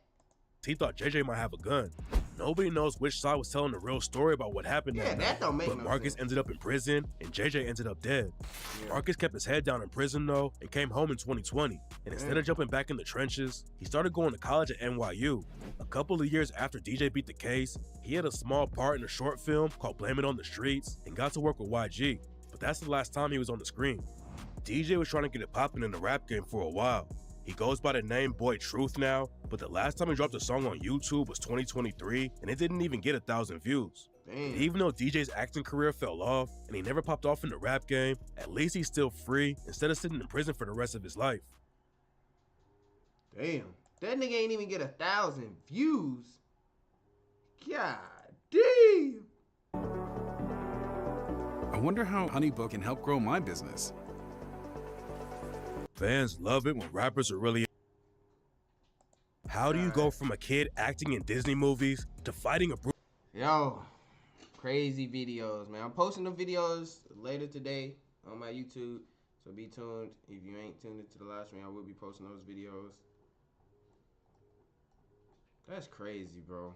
He thought JJ might have a gun. Nobody knows which side was telling the real story about what happened that night. That don't make but no Marcus sense. ended up in prison and JJ ended up dead. Marcus kept his head down in prison though and came home in 2020. And instead of jumping back in the trenches, he started going to college at NYU. A couple of years after DJ beat the case, he had a small part in a short film called Blame It on the Streets and got to work with YG. But that's the last time he was on the screen. DJ was trying to get it popping in the rap game for a while. He goes by the name Boy Truth now, but the last time he dropped a song on YouTube was 2023, and it didn't even get 1,000 views. And even though DJ's acting career fell off, and he never popped off in the rap game, at least he's still free instead of sitting in prison for the rest of his life. Damn, that nigga ain't even get 1,000 views. God damn. I wonder how HoneyBook can help grow my business. Fans love it when rappers are really... How do you go from a kid acting in Disney movies to fighting a... Yo, crazy videos, man. I'm posting the videos later today on my YouTube, so be tuned. If you ain't tuned into the live stream, I will be posting those videos. That's crazy, bro.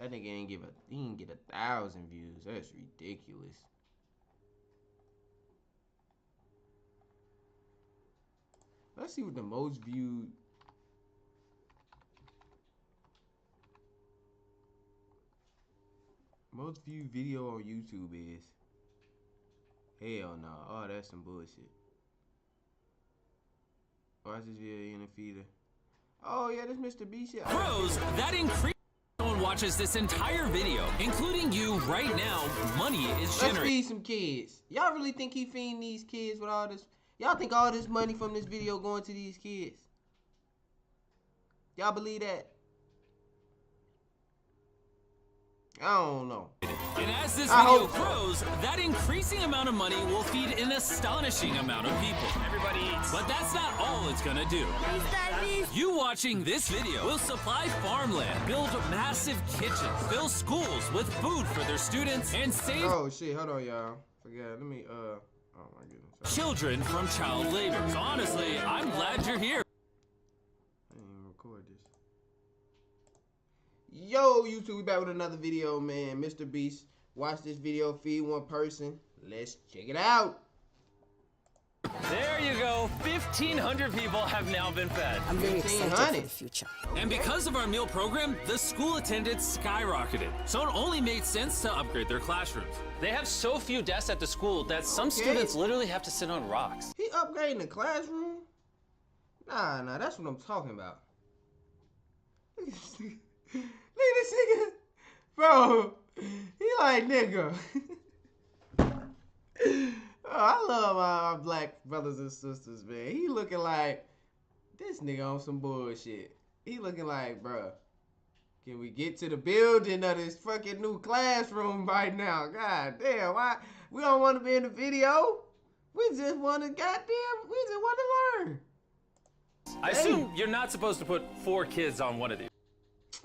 That nigga he didn't get 1,000 views. That's ridiculous. Let's see what the most viewed video on YouTube is. Hell no. Oh, that's some bullshit. Watch this video in the feeder. Oh yeah, this Mr. Beast. Yeah. Pros, that increase. Someone watches this entire video, including you right now. Money is generated. Let's feed some kids. Y'all really think he feeding these kids with all this? Y'all think all this money from this video going to these kids? Y'all believe that? I don't know. And as this video grows, that increasing amount of money will feed an astonishing amount of people. Everybody eats. But that's not all it's gonna do. You watching this video will supply farmland, build massive kitchens, fill schools with food for their students, and save oh shit, hold on y'all. Forget, let me oh my goodness. Children from child labor. So honestly, I'm glad you're here. I didn't even record this. Yo, YouTube, we back with another video, man. Mr. Beast, watch this video, feed one person. Let's check it out. There you go. 1,500 people have now been fed. I'm very excited for the future. And because of our meal program, the school attendance skyrocketed. So it only made sense to upgrade their classrooms. They have so few desks at the school that some students literally have to sit on rocks. He upgrading the classroom? Nah, that's what I'm talking about. Look at this nigga. Bro, he like, nigga. Oh, I love my black brothers and sisters, man. He looking like this nigga on some bullshit. He looking like, bruh, can we get to the building of this fucking new classroom right now? God damn, why? We don't want to be in the video. We just want to learn. I assume you're not supposed to put 4 kids on one of these.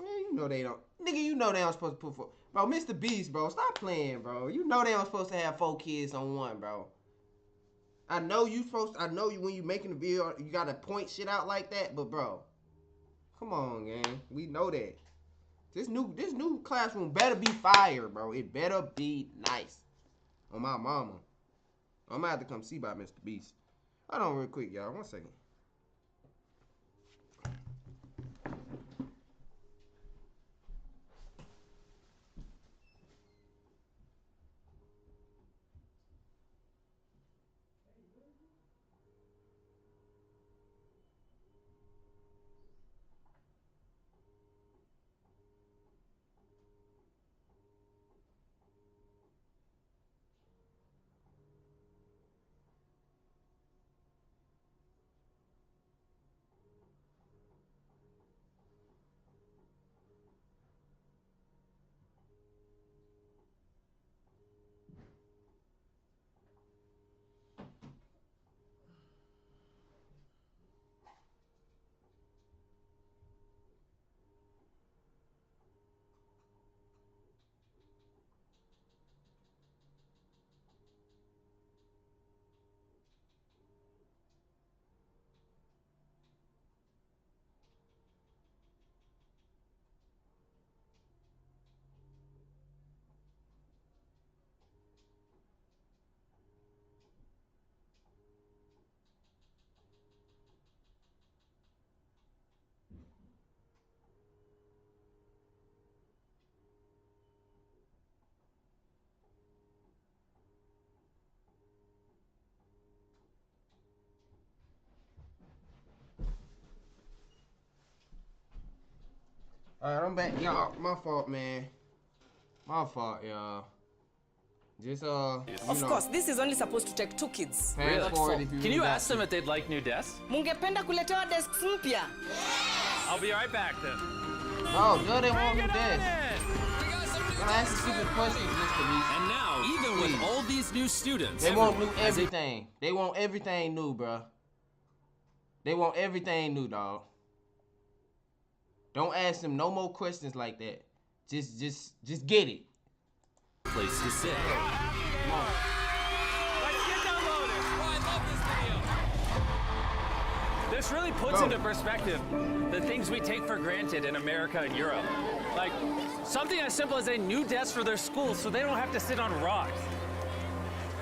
Man, you know they don't. Nigga, you know they don't supposed to put 4. Bro, Mr. Beast, bro, stop playing, bro. You know they don't supposed to have 4 kids on one, bro. I know you when you making a video, you gotta point shit out like that, but bro, come on, gang. We know that. This new classroom better be fire, bro. It better be nice. On my mama. I'm gonna have to come see by Mr. Beast. Hold on real quick, y'all. 1 second. Alright, I'm back. Y'all, my fault, man. My fault, y'all. Just, Of course, this is only supposed to take 2 kids. Really? Can you ask them if they'd like new desks? Mungependa kuletewa desks mpya. I'll be right back then. Oh, no, they want new desks. Gonna ask the stupid questions, Mr. Beast. And now, even with all these new students, they want new everything. They want everything new, bro. They want everything new, dog. Don't ask them no more questions like that. Just get it. Place to sit. Come on. Let's get downloaded. Oh, I love this video. This really puts into perspective the things we take for granted in America and Europe. Like something as simple as a new desk for their school so they don't have to sit on rocks.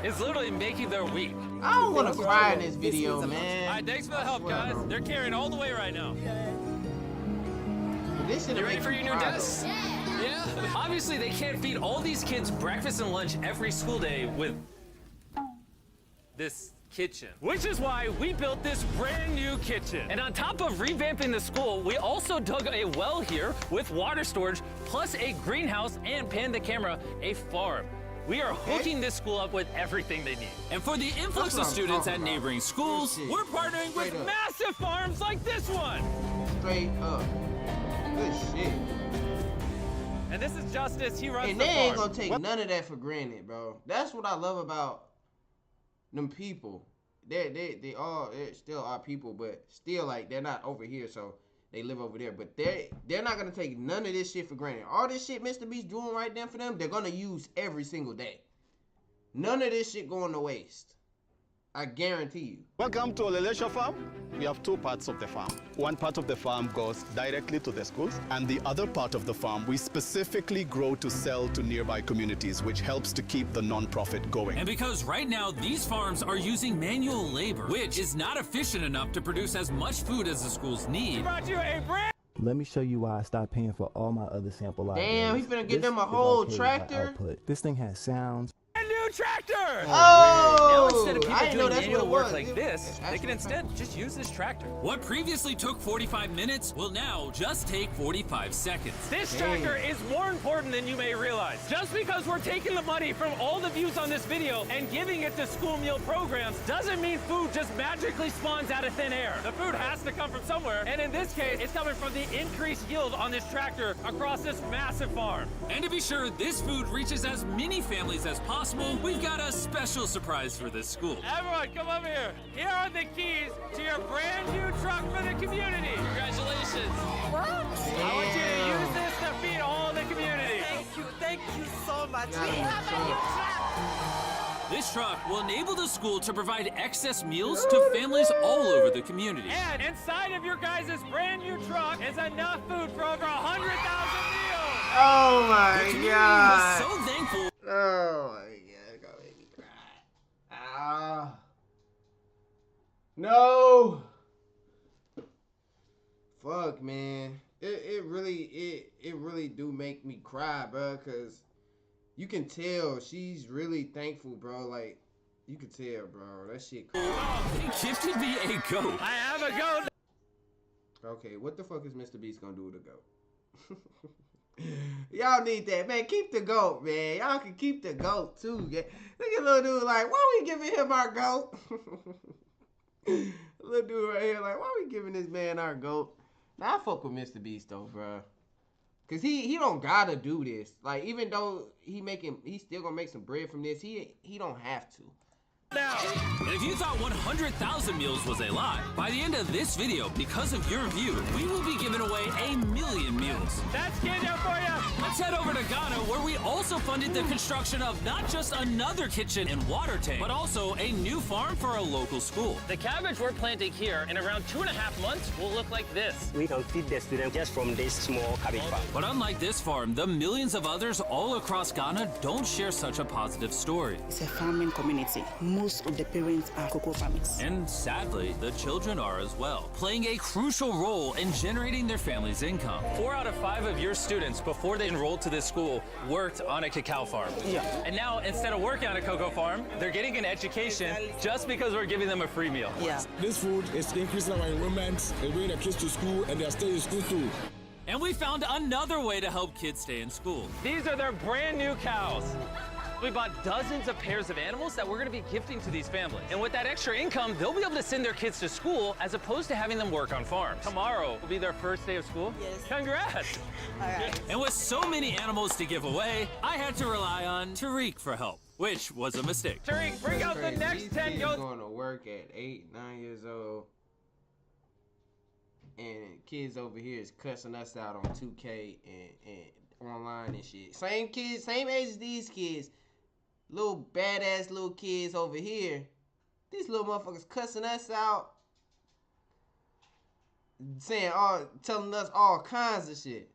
It's literally making their week. I don't want to cry in this video, man. All right, thanks for the help, guys. They're carrying all the way right now. You ready for your new desk? Yeah. Obviously, they can't feed all these kids breakfast and lunch every school day with this kitchen, which is why we built this brand new kitchen. And on top of revamping the school, we also dug a well here with water storage, plus a greenhouse, and pan the camera, a farm. We are hooking this school up with everything they need. And for the influx of students at neighboring schools, we're partnering with massive farms like this one. Straight up. Good shit. And this is Justice, he runs and the they farm. ain't gonna take none of that for granted, bro. That's what I love about them people. They all they're still our people, but still like they're not over here, so they live over there. But they're not gonna take none of this shit for granted. All this shit Mr. Beast doing right there for them, they're gonna use every single day. None of this shit going to waste. I guarantee you. Welcome to Olelesho Farm. We have two parts of the farm. One part of the farm goes directly to the schools, and the other part of the farm we specifically grow to sell to nearby communities, which helps to keep the non-profit going. And because right now these farms are using manual labor, which is not efficient enough to produce as much food as the schools need. Brought you a brand. Let me show you why I stopped paying for all my other sample libraries. Damn, he finna get them a whole tractor. This thing has sounds. A new tractor! Oh! Now instead of I people know doing that's manual what it work was. like this, they can instead just use this tractor. What previously took 45 minutes will now just take 45 seconds. This tractor is more important than you may realize. Just because we're taking the money from all the views on this video and giving it to school meal programs doesn't mean food just magically spawns out of thin air. The food has to come from somewhere, and in this case, it's coming from the increased yield on this tractor across this massive farm. And to be sure this food reaches as many families as possible, we've got a special surprise for this school. Everyone, come over here. Here are the keys to your brand new truck for the community. Congratulations. What? I want you to use this to feed all the community. Thank you so much. We have a new truck. This truck will enable the school to provide excess meals to families all over the community. And inside of your guys' brand new truck is enough food for over 100,000 meals. Oh my the community god. was so thankful. Oh my god. Go make me cry. Ah. No. Fuck, man. It really do make me cry, bro, cause you can tell she's really thankful, bro. Like, you can tell, bro. That shit crazy. He gifted me a goat. I have a goat. Okay, what the fuck is Mr. Beast gonna do with a goat? Y'all need that, man. Keep the goat, man. Y'all can keep the goat too. Yeah. Look at little dude like, why we giving him our goat? Little dude right here like, why we giving this man our goat? Now I fuck with Mr. Beast though, bro. Cause he don't gotta do this. Like, even though he's still gonna make some bread from this, he don't have to. Now. And if you thought 100,000 meals was a lot, by the end of this video, because of your view, we will be giving away 1,000,000 meals. That's Kenya for you. Let's head over to Ghana, where we also funded the construction of not just another kitchen and water tank, but also a new farm for a local school. The cabbage we're planting here in around 2.5 months will look like this. We can feed the students just from this small cabbage farm. But unlike this farm, the millions of others all across Ghana don't share such a positive story. It's a farming community. Most of the parents are cocoa farmers. And sadly, the children are as well, playing a crucial role in generating their family's income. 4 out of 5 of your students, before they enrolled to this school, worked on a cacao farm. Yeah. And now, instead of working on a cocoa farm, they're getting an education just because we're giving them a free meal. Yeah. This food is increasing our enrollment, and bringing the kids to school, and they're staying in school too. And we found another way to help kids stay in school. These are their brand new cows. We bought dozens of pairs of animals that we're going to be gifting to these families. And with that extra income, they'll be able to send their kids to school as opposed to having them work on farms. Tomorrow will be their first day of school. Yes. Congrats. All right. And with so many animals to give away, I had to rely on Tariq for help, which was a mistake. Tariq, bring out the next 10 goats. Going to work at 8, 9 years old. And kids over here is cussing us out on 2K and online and shit. Same kids, same age as these kids. Little badass little kids over here. These little motherfuckers cussing us out. Telling us all kinds of shit.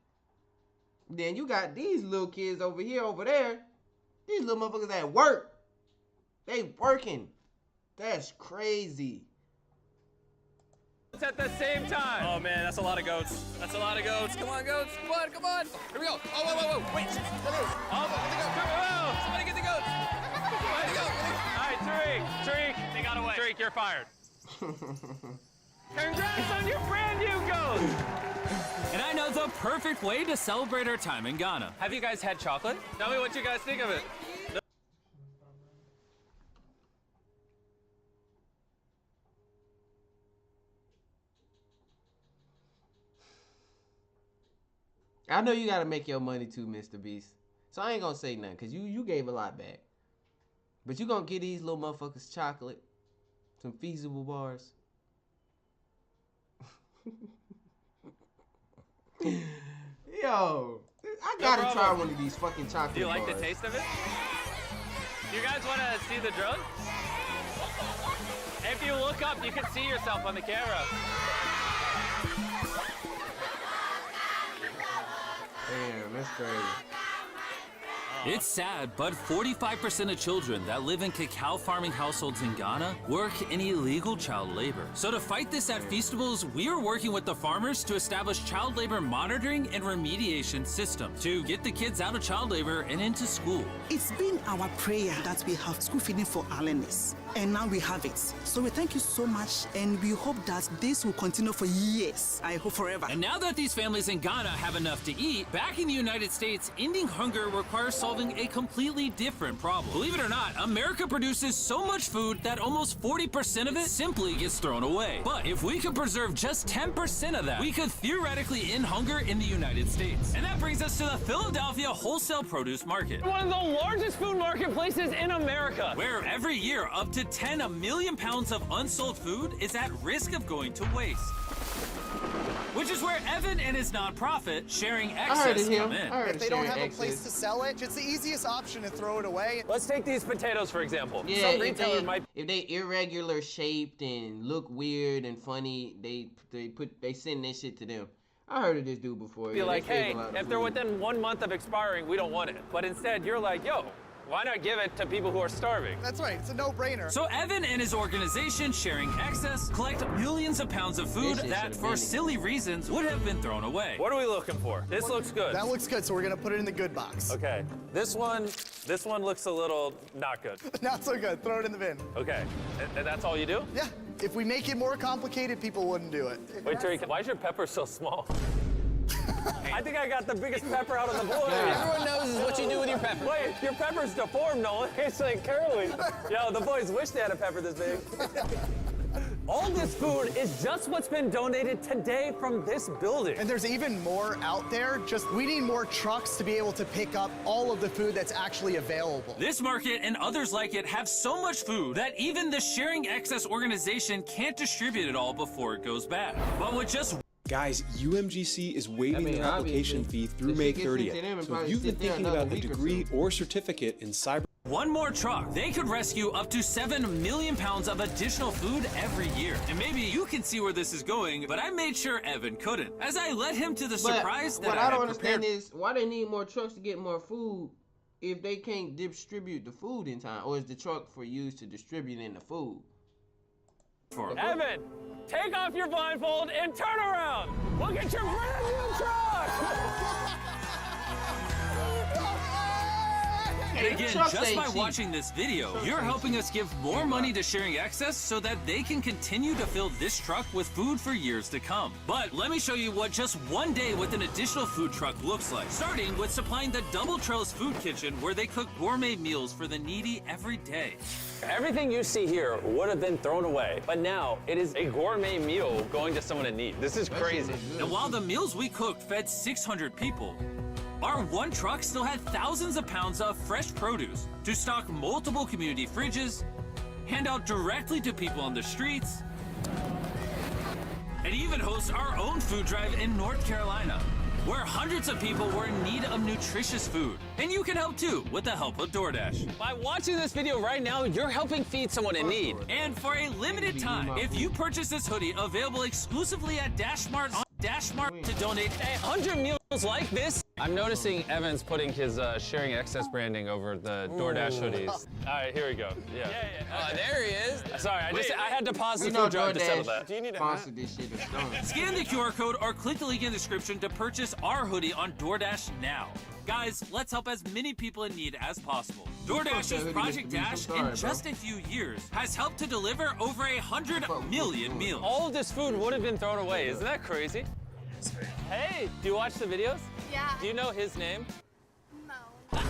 Then you got these little kids over here, over there. These little motherfuckers at work. They working. That's crazy. At the same time. Oh man, that's a lot of goats. That's a lot of goats. Come on, goats. Come on, come on. Here we go. Oh, whoa. Wait. Somebody get the goats. All right, Tariq, got away. Streak, you're fired. Congrats on your brand new goat! And I know the perfect way to celebrate our time in Ghana. Have you guys had chocolate? Tell me what you guys think of it. I know you gotta make your money too, Mr. Beast. So I ain't gonna say nothing, cause you gave a lot back. But you gonna get these little motherfuckers chocolate, some feasible bars. Yo, I gotta try one of these fucking chocolate bars. Do you like the taste of it? You guys wanna see the drone? If you look up, you can see yourself on the camera. Damn, that's crazy. It's sad, but 45% of children that live in cacao farming households in Ghana work in illegal child labor. So to fight this at Feastables, we are working with the farmers to establish child labor monitoring and remediation systems to get the kids out of child labor and into school. It's been our prayer that we have school feeding for our learners, and now we have it. So we thank you so much, and we hope that this will continue for years. I hope forever. And now that these families in Ghana have enough to eat, back in the United States, ending hunger requires solving a completely different problem. Believe it or not, America produces so much food that almost 40% of it simply gets thrown away. But if we could preserve just 10% of that, we could theoretically end hunger in the United States. And that brings us to the Philadelphia wholesale produce market. One of the largest food marketplaces in America. Where every year up to 10 million pounds of unsold food is at risk of going to waste. Which is where Evan and his nonprofit, Sharing Excess, come in. If they don't have a place to sell it, it's the easiest option to throw it away. Let's take these potatoes, for example. Yeah, Some retailer if they irregular shaped and look weird and funny, they send this shit to them. I heard of this dude before. Be like, hey, if they're within 1 month of expiring, we don't want it. But instead, you're like, yo, why not give it to people who are starving? That's right, it's a no-brainer. So Evan and his organization, Sharing Excess, collect millions of pounds of food that, for silly reasons, would have been thrown away. What are we looking for? This looks good. That looks good, so we're gonna put it in the good box. Okay, this one looks a little not good. Not so good, throw it in the bin. Okay, and that's all you do? Yeah, if we make it more complicated, people wouldn't do it. Wait, Tariq, why is your pepper so small? I think I got the biggest pepper out of the boys. Everyone knows is what you do with your pepper. Wait, your pepper's deformed, Nolan. It's like curly. Yo, the boys wish they had a pepper this big. All this food is just what's been donated today from this building. And there's even more out there. Just we need more trucks to be able to pick up all of the food that's actually available. This market and others like it have so much food that even the Sharing Excess organization can't distribute it all before it goes bad. But with just Guys, UMGC is waiving the application fee through May 30th. So if you've been thinking about a degree or certificate in cyber... One more truck, they could rescue up to 7 million pounds of additional food every year. And maybe you can see where this is going, but I made sure Evan couldn't, as I led him to the surprise that I don't understand is why they need more trucks to get more food if they can't distribute the food in time, or is the truck for use to distribute in the food? Evan, take off your blindfold and turn around. Look at your brand new truck. And again, just by watching this video, you're helping us give more money to Sharing Excess so that they can continue to fill this truck with food for years to come. But let me show you what just one day with an additional food truck looks like. Starting with supplying the Double Trails Food Kitchen, where they cook gourmet meals for the needy every day. Everything you see here would have been thrown away, but now it is a gourmet meal going to someone in need. This is crazy. And while the meals we cooked fed 600 people, our one truck still had thousands of pounds of fresh produce to stock multiple community fridges, hand out directly to people on the streets, and even host our own food drive in North Carolina, where hundreds of people were in need of nutritious food. And you can help too with the help of DoorDash. By watching this video right now, you're helping feed someone in need. And for a limited time, if you purchase this hoodie available exclusively at DashMart on DashMart to donate 100 meals like this. I'm noticing Evan's putting his Sharing Excess branding over the DoorDash hoodies. All right, here we go. Yeah. There he is. Sorry, I had to pause the food drive to settle that. Do you need a Scan the QR code or click the link in the description to purchase our hoodie on DoorDash now. Guys, let's help as many people in need as possible. DoorDash's Project Dash, in just a few years, has helped to deliver over 100 million meals. All of this food would have been thrown away. Isn't that crazy? Hey, do you watch the videos? Yeah. Do you know his name? She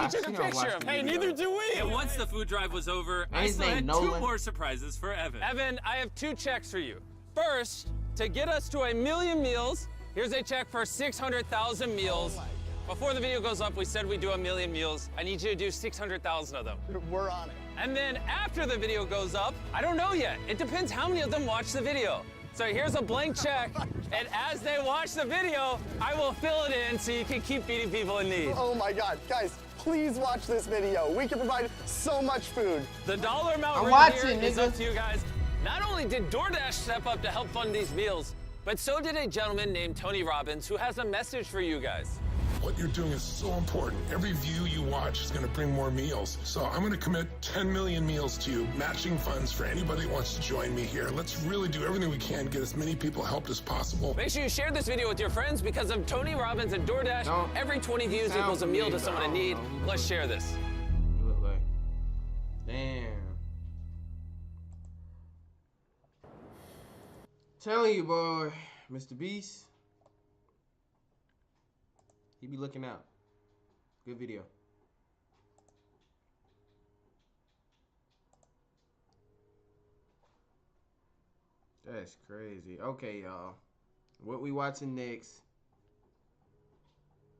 took a picture of him. Hey, neither do we. And once the food drive was over, I still had two more surprises for Evan. Evan, I have 2 checks for you. First, to get us to 1 million meals, here's a check for 600,000 meals. Before the video goes up, we said we'd do 1 million meals. I need you to do 600,000 of them. We're on it. And then after the video goes up, I don't know yet. It depends how many of them watch the video. So here's a blank check, and as they watch the video, I will fill it in so you can keep feeding people in need. Oh my God, guys, please watch this video. We can provide so much food. The dollar amount here is up to you guys. Not only did DoorDash step up to help fund these meals, but so did a gentleman named Tony Robbins who has a message for you guys. What you're doing is so important. Every view you watch is going to bring more meals. So I'm going to commit 10 million meals to you, matching funds for anybody who wants to join me here. Let's really do everything we can to get as many people helped as possible. Make sure you share this video with your friends because of Tony Robbins and DoorDash. Every 20 views equals a meal to someone in need. Let's share this. You look like, damn. Telling you, boy, Mr. Beast. He be looking out. Good video. That's crazy. Okay, y'all. What we watching next?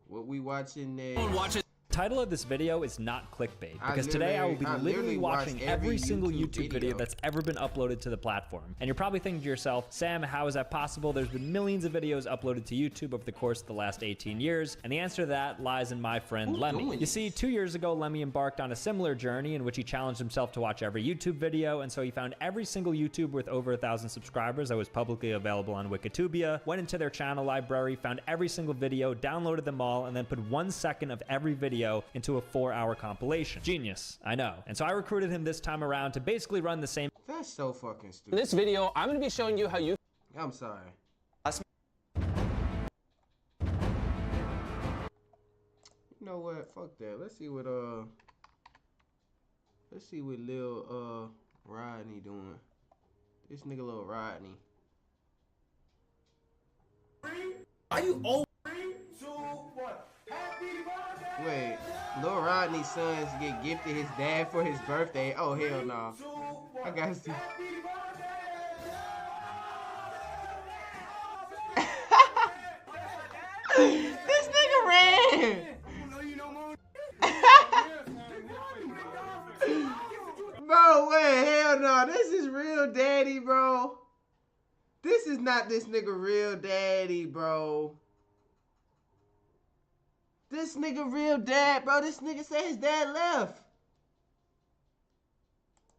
What we watching next? Title of this video is not clickbait because today I will be literally watching every single YouTube video that's ever been uploaded to the platform. And you're probably thinking to yourself, Sam, how is that possible? There's been millions of videos uploaded to YouTube over the course of the last 18 years. And the answer to that lies in my friend Lemmy. You see, 2 years ago, Lemmy embarked on a similar journey in which he challenged himself to watch every YouTube video. And so he found every single YouTuber with over 1,000 subscribers that was publicly available on Wikitubia, went into their channel library, found every single video, downloaded them all, and then put 1 second of every video into a 4-hour compilation. Genius, I know. And so I recruited him this time around to basically run the same. That's so fucking stupid. In this video, I'm going to be showing you how you... I'm sorry. You know what? Fuck that. Let's see what Lil Rodney doing. This nigga Lil Rodney. Are you old? Wait, Lil Rodney's sons get gifted his dad for his birthday. Oh hell no. I gotta see. This nigga ran. Bro, wait, hell no. This is real daddy, bro. This is not this nigga real daddy, bro. This nigga real dad, bro. This nigga said his dad left.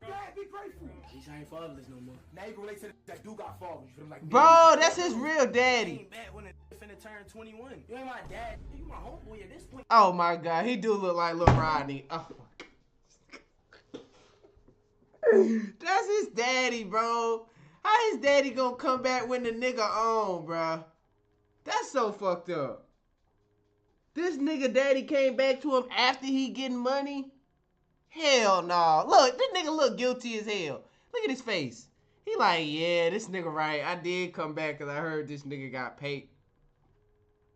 Dad, be grateful. He's ain't fatherless no more. Now you can relate to that dude got fathers. You feel like bro, that's his real daddy. Ain't bad when it finna turn 21. You ain't my dad. You my homeboy at this point. Oh my god, he do look like Lil Rodney. Oh my god. That's his daddy, bro. How his daddy gonna come back when the nigga on, bro? That's so fucked up. This nigga daddy came back to him after he getting money? Hell no. Look, this nigga look guilty as hell. Look at his face. He like, yeah, this nigga right. I did come back because I heard this nigga got paid.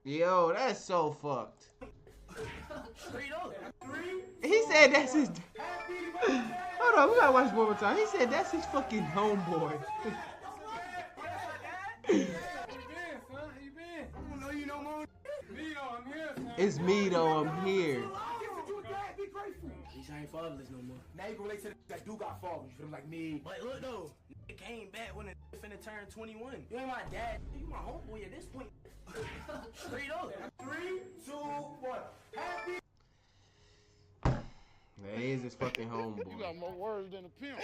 Yo, that's so fucked. He said that's his... Hold on, we gotta watch one more time. He said that's his fucking homeboy. It's me though, I'm here. He's ain't fatherless no more. Now you can relate to that dude got fathers. You feel like me. But look though, it came back when it finna turn 21. You ain't my dad. You my homeboy at this point. Straight up. 3, 2, 1. Happy. That is his fucking homeboy. You got more words than a pimp.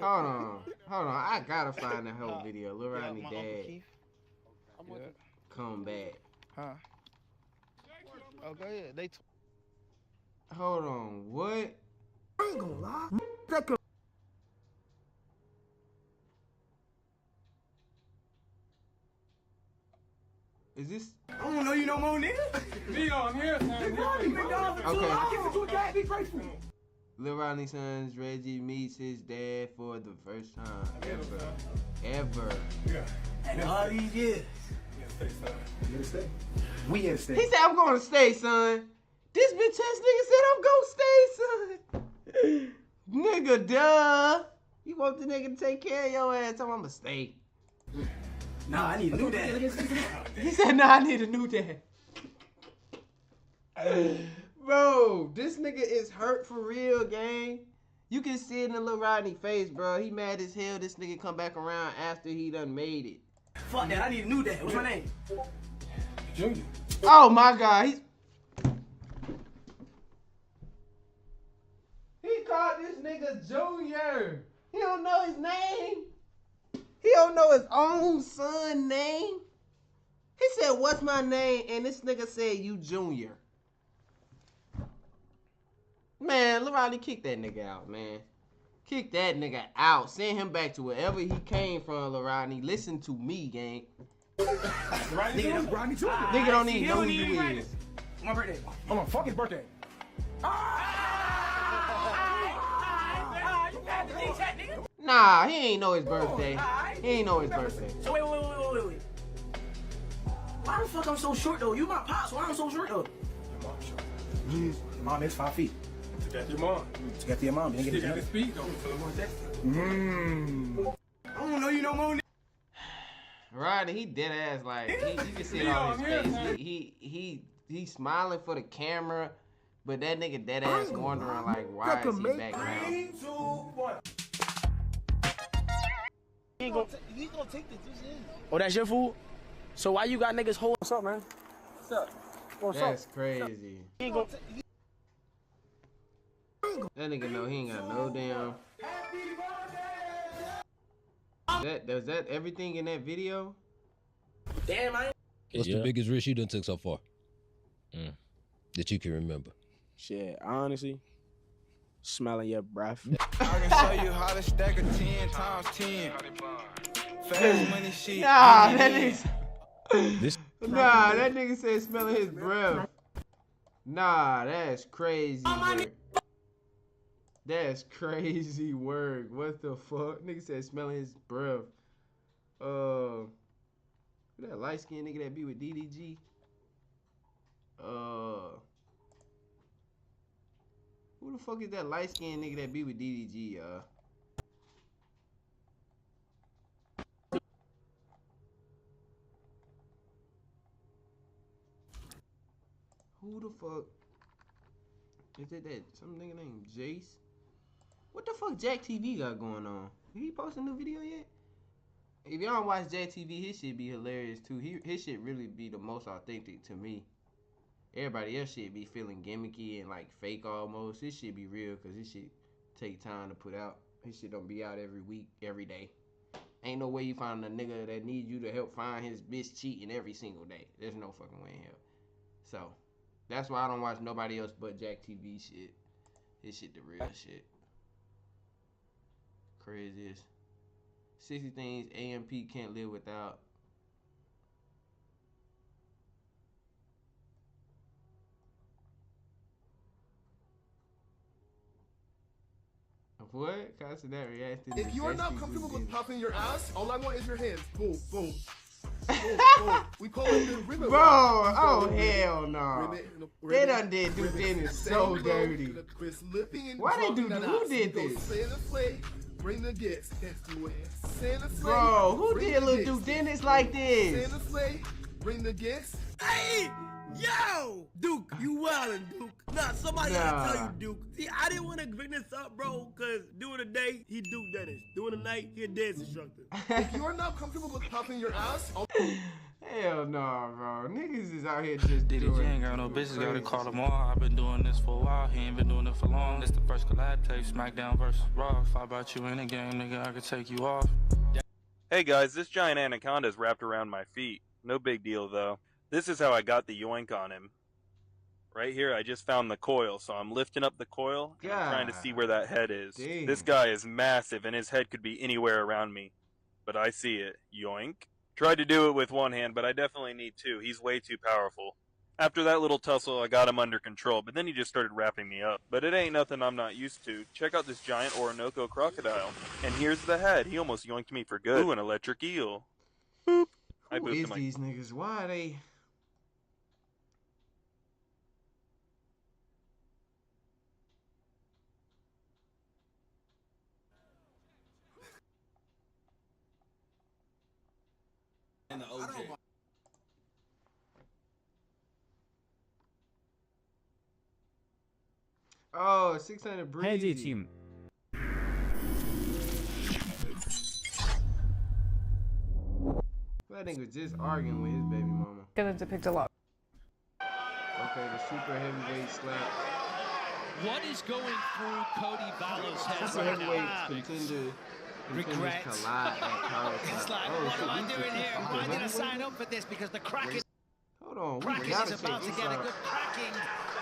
Hold on. I gotta find the whole video. Lil Rodney dad. Come back. Huh? Oh, go ahead. Hold on. What? I ain't gonna lie. Is this? I don't know you no more, nigga. Leo, I'm here, son. Okay. Lil Ronnie Son's Reggie meets his dad for the first time ever. Yeah. And all these years. You gonna stay? We here to stay. He said, I'm gonna stay, son. This bitch ass nigga said, I'm gonna stay, son. Nigga, duh. You want the nigga to take care of your ass? I'm gonna stay. Nah, I need a new dad. He said, nah, I need a new dad. Bro, this nigga is hurt for real, gang. You can see it in Lil Rodney face, bro. He mad as hell. This nigga come back around after he done made it. Fuck that, I need a new dad. What's my name? Junior. Oh my God, he called this nigga Junior. He don't know his name. He don't know his own son name. He said, what's my name? And this nigga said, you Junior. Man, Lil Rodney, kick that nigga out, man. Kick that nigga out. Send him back to wherever he came from, Lil Rodney. Listen to me, gang. Nigga, Rodney too. Nigga don't even know who you is. My birthday. Hold on, fuck his birthday. Nah, he ain't know his birthday. He ain't know his birthday. So wait. Why the fuck I'm so short though? You my pops. Why I'm so short though? Your mom is 5 feet. To get your mom. To get your mom. You got to speak though. For the more text. I don't know you no more. Rodney, he dead ass like you can see it on his face. He smiling for the camera, but that nigga dead ass wondering like why is he back now? 3, 2, 1. He's gonna take this. Oh, that's your food? So why you got niggas hold? What's up, man? What's up? That's crazy. That nigga know he ain't got no damn. Was that everything in that video? Damn, man. What's the biggest risk you done took so far? That you can remember? Shit, honestly, smelling your breath. I can show you how to stack a 10 times 10. Fast money shit. Nah, that nigga said smelling his breath. Nah, that's crazy work. That's crazy work. What the fuck? Nigga said smelling his breath. Who that light skinned nigga that be with DDG? Who the fuck is that light skinned nigga that be with DDG, Who the fuck is it? That some nigga named Jace? What the fuck Jack TV got going on? Did he post a new video yet? If y'all don't watch Jack TV, his shit be hilarious too. His shit really be the most authentic to me. Everybody else shit be feeling gimmicky and like fake almost. His shit be real because his shit take time to put out. His shit don't be out every week, every day. Ain't no way you find a nigga that needs you to help find his bitch cheating every single day. There's no fucking way in hell. So, that's why I don't watch nobody else but Jack TV shit. His shit the real shit. Craziest. 60 things AMP can't live without. What? Constant that reaction. If you are not comfortable with popping your ass, all I want is your hands. Boom, boom. Boom, boom. We call it the ribbon. Bro, oh hell no. They done did do Dennis so dirty. Why they do? Who did this? Bring the gifts. Bro, who did little do Dennis like this? Bring the gifts. Hey, yo, Duke, you wildin', Duke. Nah, somebody gotta tell you, Duke. See, I didn't want to bring this up, bro, because during the day, he Duke Dennis. During the night, he a dance instructor. If you're not comfortable with popping your ass, hell no, bro. Niggas is out here just DDG ain't got no business, gotta call them all. I've been doing this for a while, he ain't been doing it for long. This the first collab tape, SmackDown versus Raw. If I brought you in a game, nigga, I could take you off. Hey guys, this giant anaconda's wrapped around my feet. No big deal though. This is how I got the yoink on him. Right here, I just found the coil, so I'm lifting up the coil, and I'm trying to see where that head is. This guy is massive, and his head could be anywhere around me. But I see it. Yoink. Tried to do it with one hand, but I definitely need two. He's way too powerful. After that little tussle, I got him under control, but then he just started wrapping me up. But it ain't nothing I'm not used to. Check out this giant Orinoco crocodile. And here's the head. He almost yoinked me for good. Ooh, an electric eel. Boop. Who is these niggas? Why are they... And the OJ. Oh, 600 breezy. team. That nigga was just arguing with his baby mama. Gonna depict a lot. Okay, the super heavyweight slap. What is going through Cody Vallo's head Super right now? heavyweight contender. Regret. Collide at power It's slap. like, Oh, what shit, am I these doing niggas here? super Why did I heavyweight? sign up for this? Because the Kraken, Hold on, we Kraken gotta is about to check get a this good out. cracking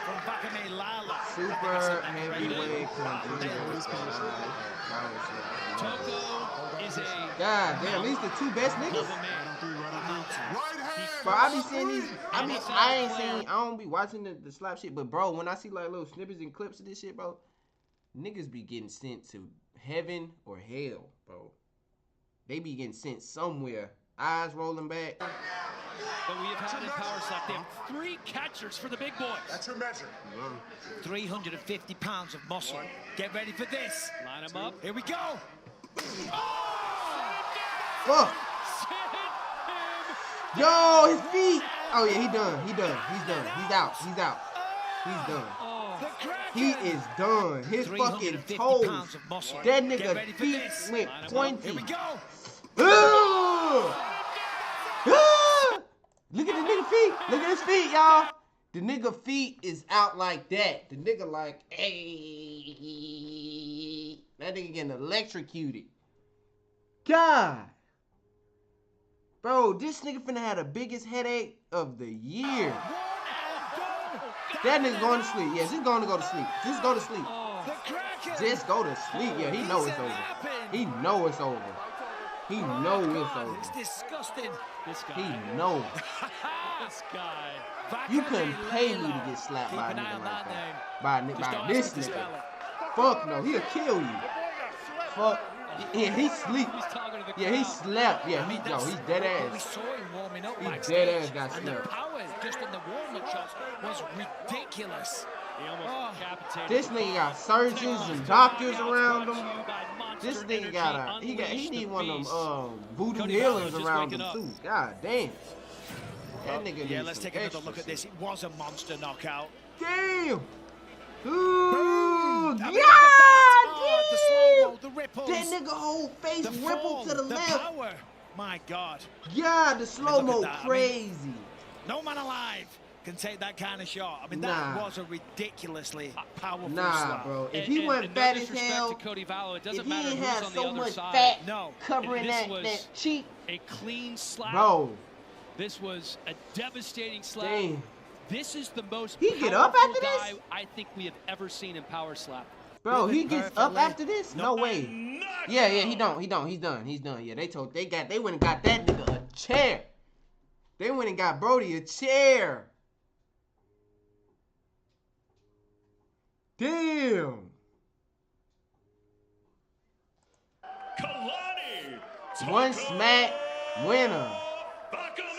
from Bakame Lala. Super heavyweight contender. Power slap. Toko is a... God damn, these the two best niggas. Bro, I be seeing these. I don't be watching the slap shit, but bro, when I see like little snippets and clips of this shit, bro, niggas be getting sent to heaven or hell, bro. They be getting sent somewhere. Eyes rolling back. But we have had in power slap. They have 3 catchers for the big boys. That's your measure. 350 pounds of muscle. Get ready for this. Line them up. Here we go. Fuck. Yo, his feet. Oh yeah, he done. He's done. He's out. He's done. He is done. His fucking toes. That nigga feet went pointy. Here we go. Look at the nigga feet. Look at his feet, y'all. The nigga feet is out like that. The nigga like, hey. That nigga getting electrocuted. God. Bro, this nigga finna have the biggest headache of the year. That nigga going to sleep. Yeah, just going to go to sleep. Just go to sleep. Just go to sleep. Yeah, he know it's over. He know it's over. He know it's over. It's disgusting. This guy. He know. This guy. You couldn't pay me to get slapped by a nigga like that. By this nigga. Fuck no, he'll kill you. Fuck. Yeah, he sleep. Yeah, he slept. Yeah, he's dead ass. He dead ass got And the slept. power just in the warm-up shots was ridiculous. This nigga got surgeons and doctors around him. This nigga got he need one of them voodoo healers around him too. God damn. That nigga Yeah, needs let's some take another extra look at this. It was a monster knockout. Damn. Ooh, I mean, yeah, the slow-mo, the ripples. that nigga whole face the rippled fall, to the left. Power. My God. Yeah, the slow-mo that. crazy. No man alive can take that kind of shot. I mean, Nah. that was a ridiculously powerful Nah, slap. bro. If he wasn't fat as hell, Cody Vallo, it if he ain't had so much fat covering that cheek, a clean slap. bro. This was a devastating slap. Damn. This is the most He get up powerful after this? guy I think we have ever seen in power slap. Bro, he gets up after this? No way. Yeah, he don't. He's done. Yeah, they went and got that nigga a chair. They went and got Brody a chair. Damn. One smack winner.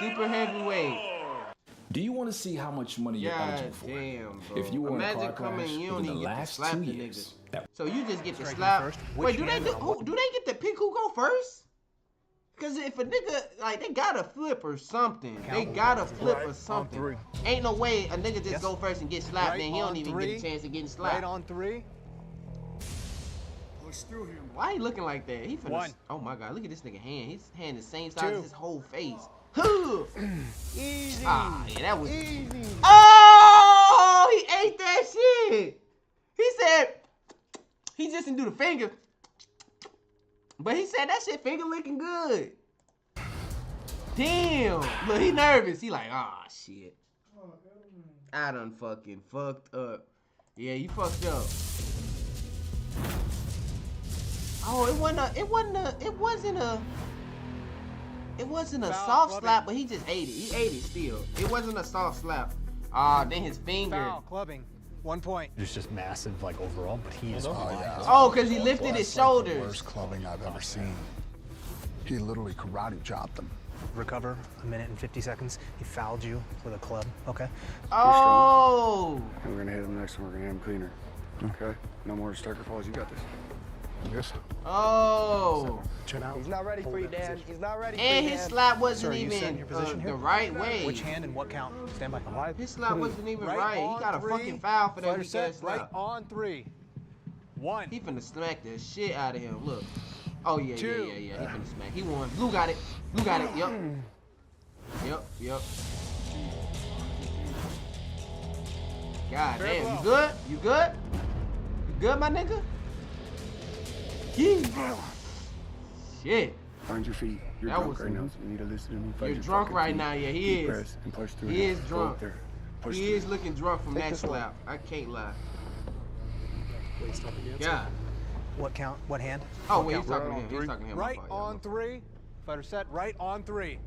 Super heavyweight. Do you want to see how much money you're eligible for? Damn, bro. If you were in a Imagine car coming, crash you don't within even the get to last slap 2 the years, niggas. So you just get to Striking slap. first. Wait, do Which they hand do they get to pick who go first? Cause if a nigga like they gotta flip or something, they gotta flip or something. Ain't no way a nigga just go first and get slapped, then he don't even get a chance of getting slapped. Right on 3. Push through him. Why he looking like that? He finna. 1. Oh my god, look at this nigga hand. His hand the same size 2. as his whole face. Easy. Ah, yeah, that was. Easy. Oh, he ate that shit. He said he just didn't do the finger, but he said that shit finger licking good. Damn, look, he nervous. He like, ah, shit. I done fucking fucked up. Yeah, you fucked up. Oh, it wasn't It wasn't a soft slap, but he just ate it. He ate it still. It wasn't a soft slap. Ah, then his finger. Foul, clubbing. 1 point. It's just massive, like, overall, but he is Oh, because he lifted his shoulders. Like the worst clubbing I've ever seen. He literally karate chopped him. Recover 1 minute and 50 seconds. He fouled you with a club, okay? Oh! And we're gonna hit him next and we're gonna hit him cleaner. Okay? No more striker falls. You got this. Yes. Oh! Chin out. He's not ready for you, Dan. He's not ready for And you, his Dan. slap wasn't Sir, you set even your position here? the right way. Which hand and what count? Stand by. His slap wasn't even right. He got a 3. fucking foul for that Fighter weak ass set, slap. right on 3. 1. He finna smack the shit out of him. Look. Oh yeah, 2. yeah. He finna smack. He won. Blue got it. Blue got it. Yup. Yup. God damn. You good? You good? You good, my nigga? Yeah. Shit. Find your feet. You're That drunk was right now, so you need to listen to me. Find You're your drunk fucking right feet. now. Yeah, he Deep is. breaths and push through He it. is Go drunk. up there. Push He through is it. looking drunk from Take that this one. slap. I can't lie. Wait, stop again. Yeah. What count? What hand? Oh, What wait, he's count? talking to him. He's talking to him. Right My fault, on 3. Fighter set, right on 3.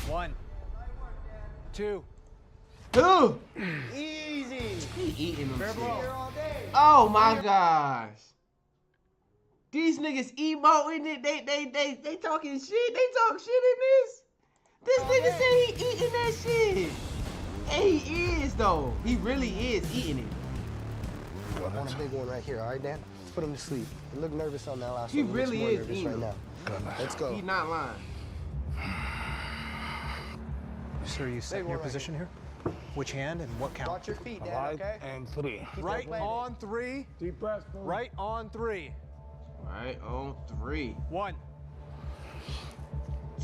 1. 2. Two. Easy. He eating them Fair shit. blow. Here all day. Oh my gosh. These niggas emoting it. They talking shit. They talk shit in this. This nigga said he eating that shit. And he is though. He really is eating it. I want a big one right here, all right, Dan? Let's put him to sleep. You look nervous on that last He one. You look really more is nervous eating right them. now. Let's go. He not lying. Sir, you set your position here? Which hand and what count? Watch your feet, Dan, okay? And 3. Right on 3. Deep breath. Right on 3. Right on 3. 1.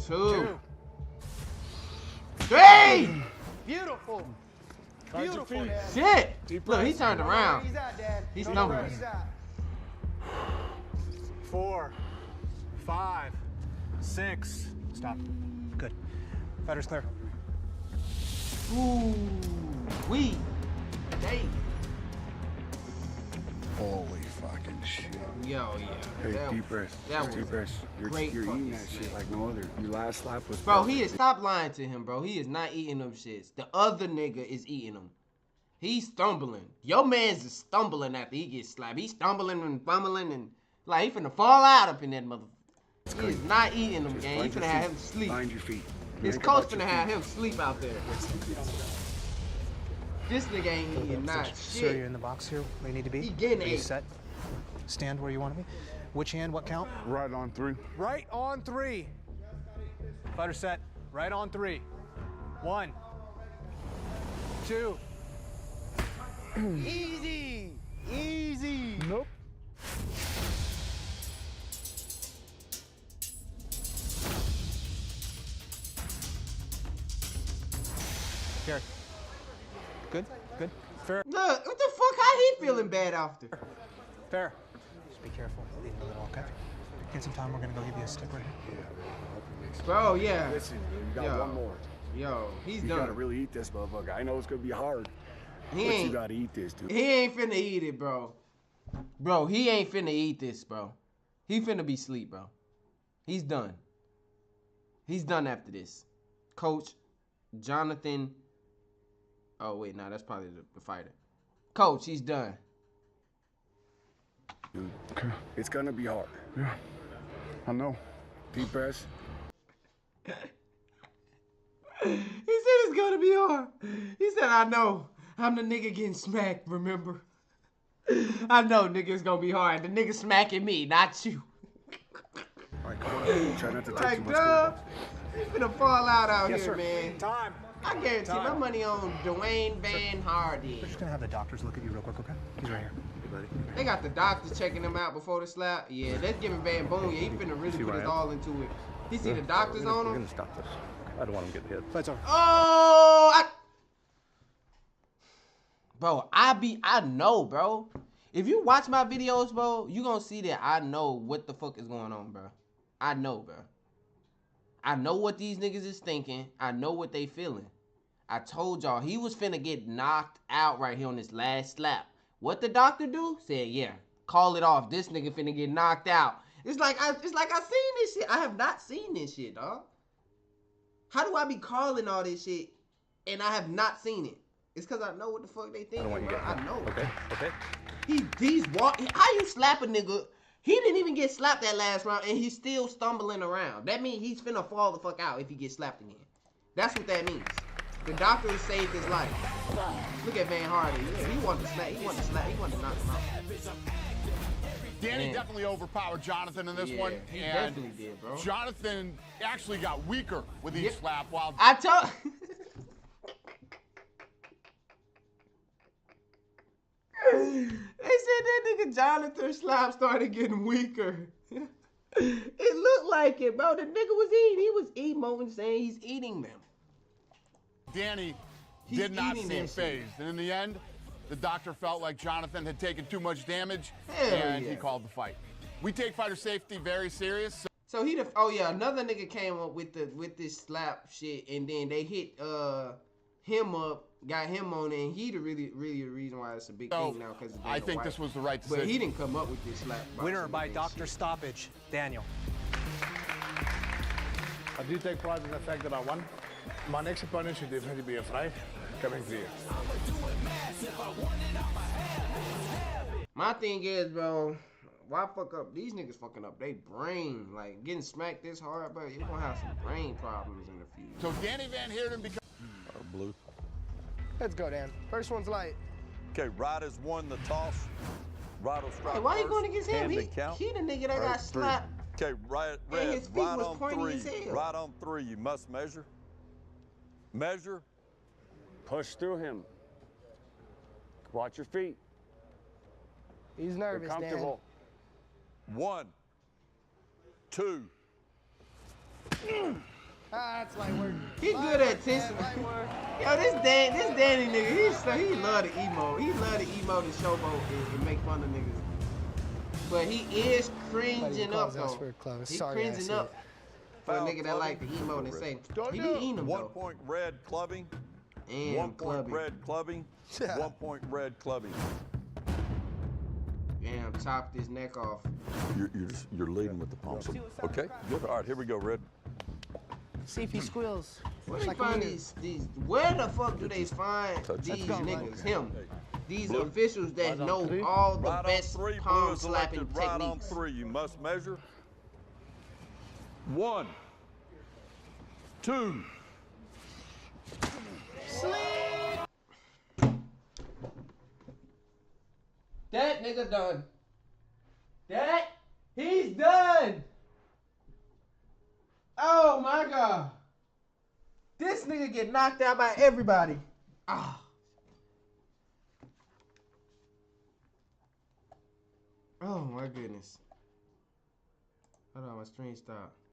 2. 3. Beautiful. Find your Beautiful, feet. Dan. Shit. Deep Look, he breath. turned around. He's at, Dan. He's Don't know where stumbling. he's at. 4. 5. 6. Stop. Good. Fighter's clear. Ooh. We. Dang. Holy fucking shit. Yo, yeah. Hey, That- deep breaths. that Just deep was breaths. You're great eating fucking that shit slap. like no other. Your last slap was Bro, perfect. he is stop lying to him, bro. He is not eating them shits. The other nigga is eating them. He's stumbling. Your man's is stumbling after he gets slapped. He's stumbling and fumbling and like he finna fall out up in that motherfucker. He is not eating them, Just gang. He find your finna have feet. him sleep. Find your feet. His Think coach about your finna have feet. him sleep out there. This nigga ain't eating not Sir, you're shit. in the box here where you need to be. He getting Are you ate. set? Stand where you want to be. Which hand, what count? Right on 3. Right on 3. Fighter set, right on 3. 1. 2. Easy. Easy. Nope. Here. Good, good. Fair. Look, what the fuck? How he feeling bad after? Fair. Just be careful. Leave a little, okay? Get some time. We're gonna go give you a stick right here. Bro, yeah. Listen, you got Yo. one more. Yo, he's You done. gotta really eat this motherfucker. I know it's gonna be hard, He but you ain't. gotta eat this, dude. He ain't finna eat it, bro. Bro, he ain't finna eat this, bro. He finna be sleep, bro. He's done. He's done after this. Coach Jonathan. Oh, wait, nah, that's probably the fighter. Coach, he's done. Dude, it's gonna be hard. Yeah. I know. Deep breaths. He said it's gonna be hard. He said, I know. I'm the nigga getting smacked, remember? I know, nigga, it's gonna be hard. The nigga smacking me, not you. All right, come on. Try not to take Like, too much. duh. He's finna fall out out Yes, here, sir. man. Time. I guarantee my Time. money on Dwayne Van Hardy. We're just gonna have the doctors look at you real quick, okay? He's right here. Hey, buddy. They got the doctors checking him out before the slap. Yeah, that's giving Van Boom. Yeah, he finna really put his all into it. He see the doctors on him. stop this. I don't want him getting hit. Fights over. Oh, bro, I know, bro. If you watch my videos, bro, you gonna see that I know what the fuck is going on, bro. I know, bro. I know what these niggas is thinking. I know what they feeling. I told y'all he was finna get knocked out right here on this last slap. What the doctor do? Said, yeah, call it off. This nigga finna get knocked out. It's like I seen this shit. I have not seen this shit, dog. How do I be calling all this shit and I have not seen it? It's because I know what the fuck they thinking, bro. I know. Okay. How you slap a nigga? He didn't even get slapped that last round and he's still stumbling around. That means he's finna fall the fuck out if he gets slapped again. That's what that means. The doctor has saved his life. Look at Van Hardy. Yeah, he wanted to slap. He wanted to knock him out. Danny definitely overpowered Jonathan in this one. He definitely did, bro. Jonathan actually got weaker with each slap while I told they said that nigga Jonathan slap started getting weaker. It looked like it, bro. The nigga was eating. He was emoting, saying he's eating them. Danny did not seem phased. And in the end, the doctor felt like Jonathan had taken too much damage, and he called the fight. We take fighter safety very serious. So another nigga came up with this slap shit, and then they hit him up, got him on it, and he the really the reason why it's a big thing now, because I think this was the right decision. But he didn't come up with this slap. Winner by doctor stoppage, Daniel. I do take pride in the fact that I won. My next opponent should definitely be afraid coming to you. My thing is, bro, why fuck up? These niggas fucking up they brain. Like, getting smacked this hard, bro, you're gonna have some brain problems in the future. So Danny Van Heerden becomes... Blue. Let's go, Dan. First one's light. Okay, Ryder's won the toss. Ryder strike. Hey, why you going against him? He the nigga that got slapped. Okay, red, and his feet right was on pointy three. as hell. Right on three, you must measure. Measure. Push through him. Watch your feet. He's nervous, Dan. Comfortable. 1, 2. That's light work. He good at tension. Yo, this Danny nigga, he love to emote. He love to emote and showboat and make fun of niggas. But he is cringing up though. He cringing up for a nigga that like to emote and say, he be eating them 1 though. point red clubbing. And 1 point red clubbing. 1 point red clubbing. Damn, chopped his neck off. You're leading with the palm. Okay, good. All right, here we go, Red. See if he squeals. Where they find these? Where the fuck do they find these niggas? Him. These officials that know all the best palm slapping techniques. Right on three, you must measure. 1, 2. That nigga done. He's done. Oh my God. This nigga get knocked out by everybody. Ah. Oh my goodness. Hold on, my screen stopped.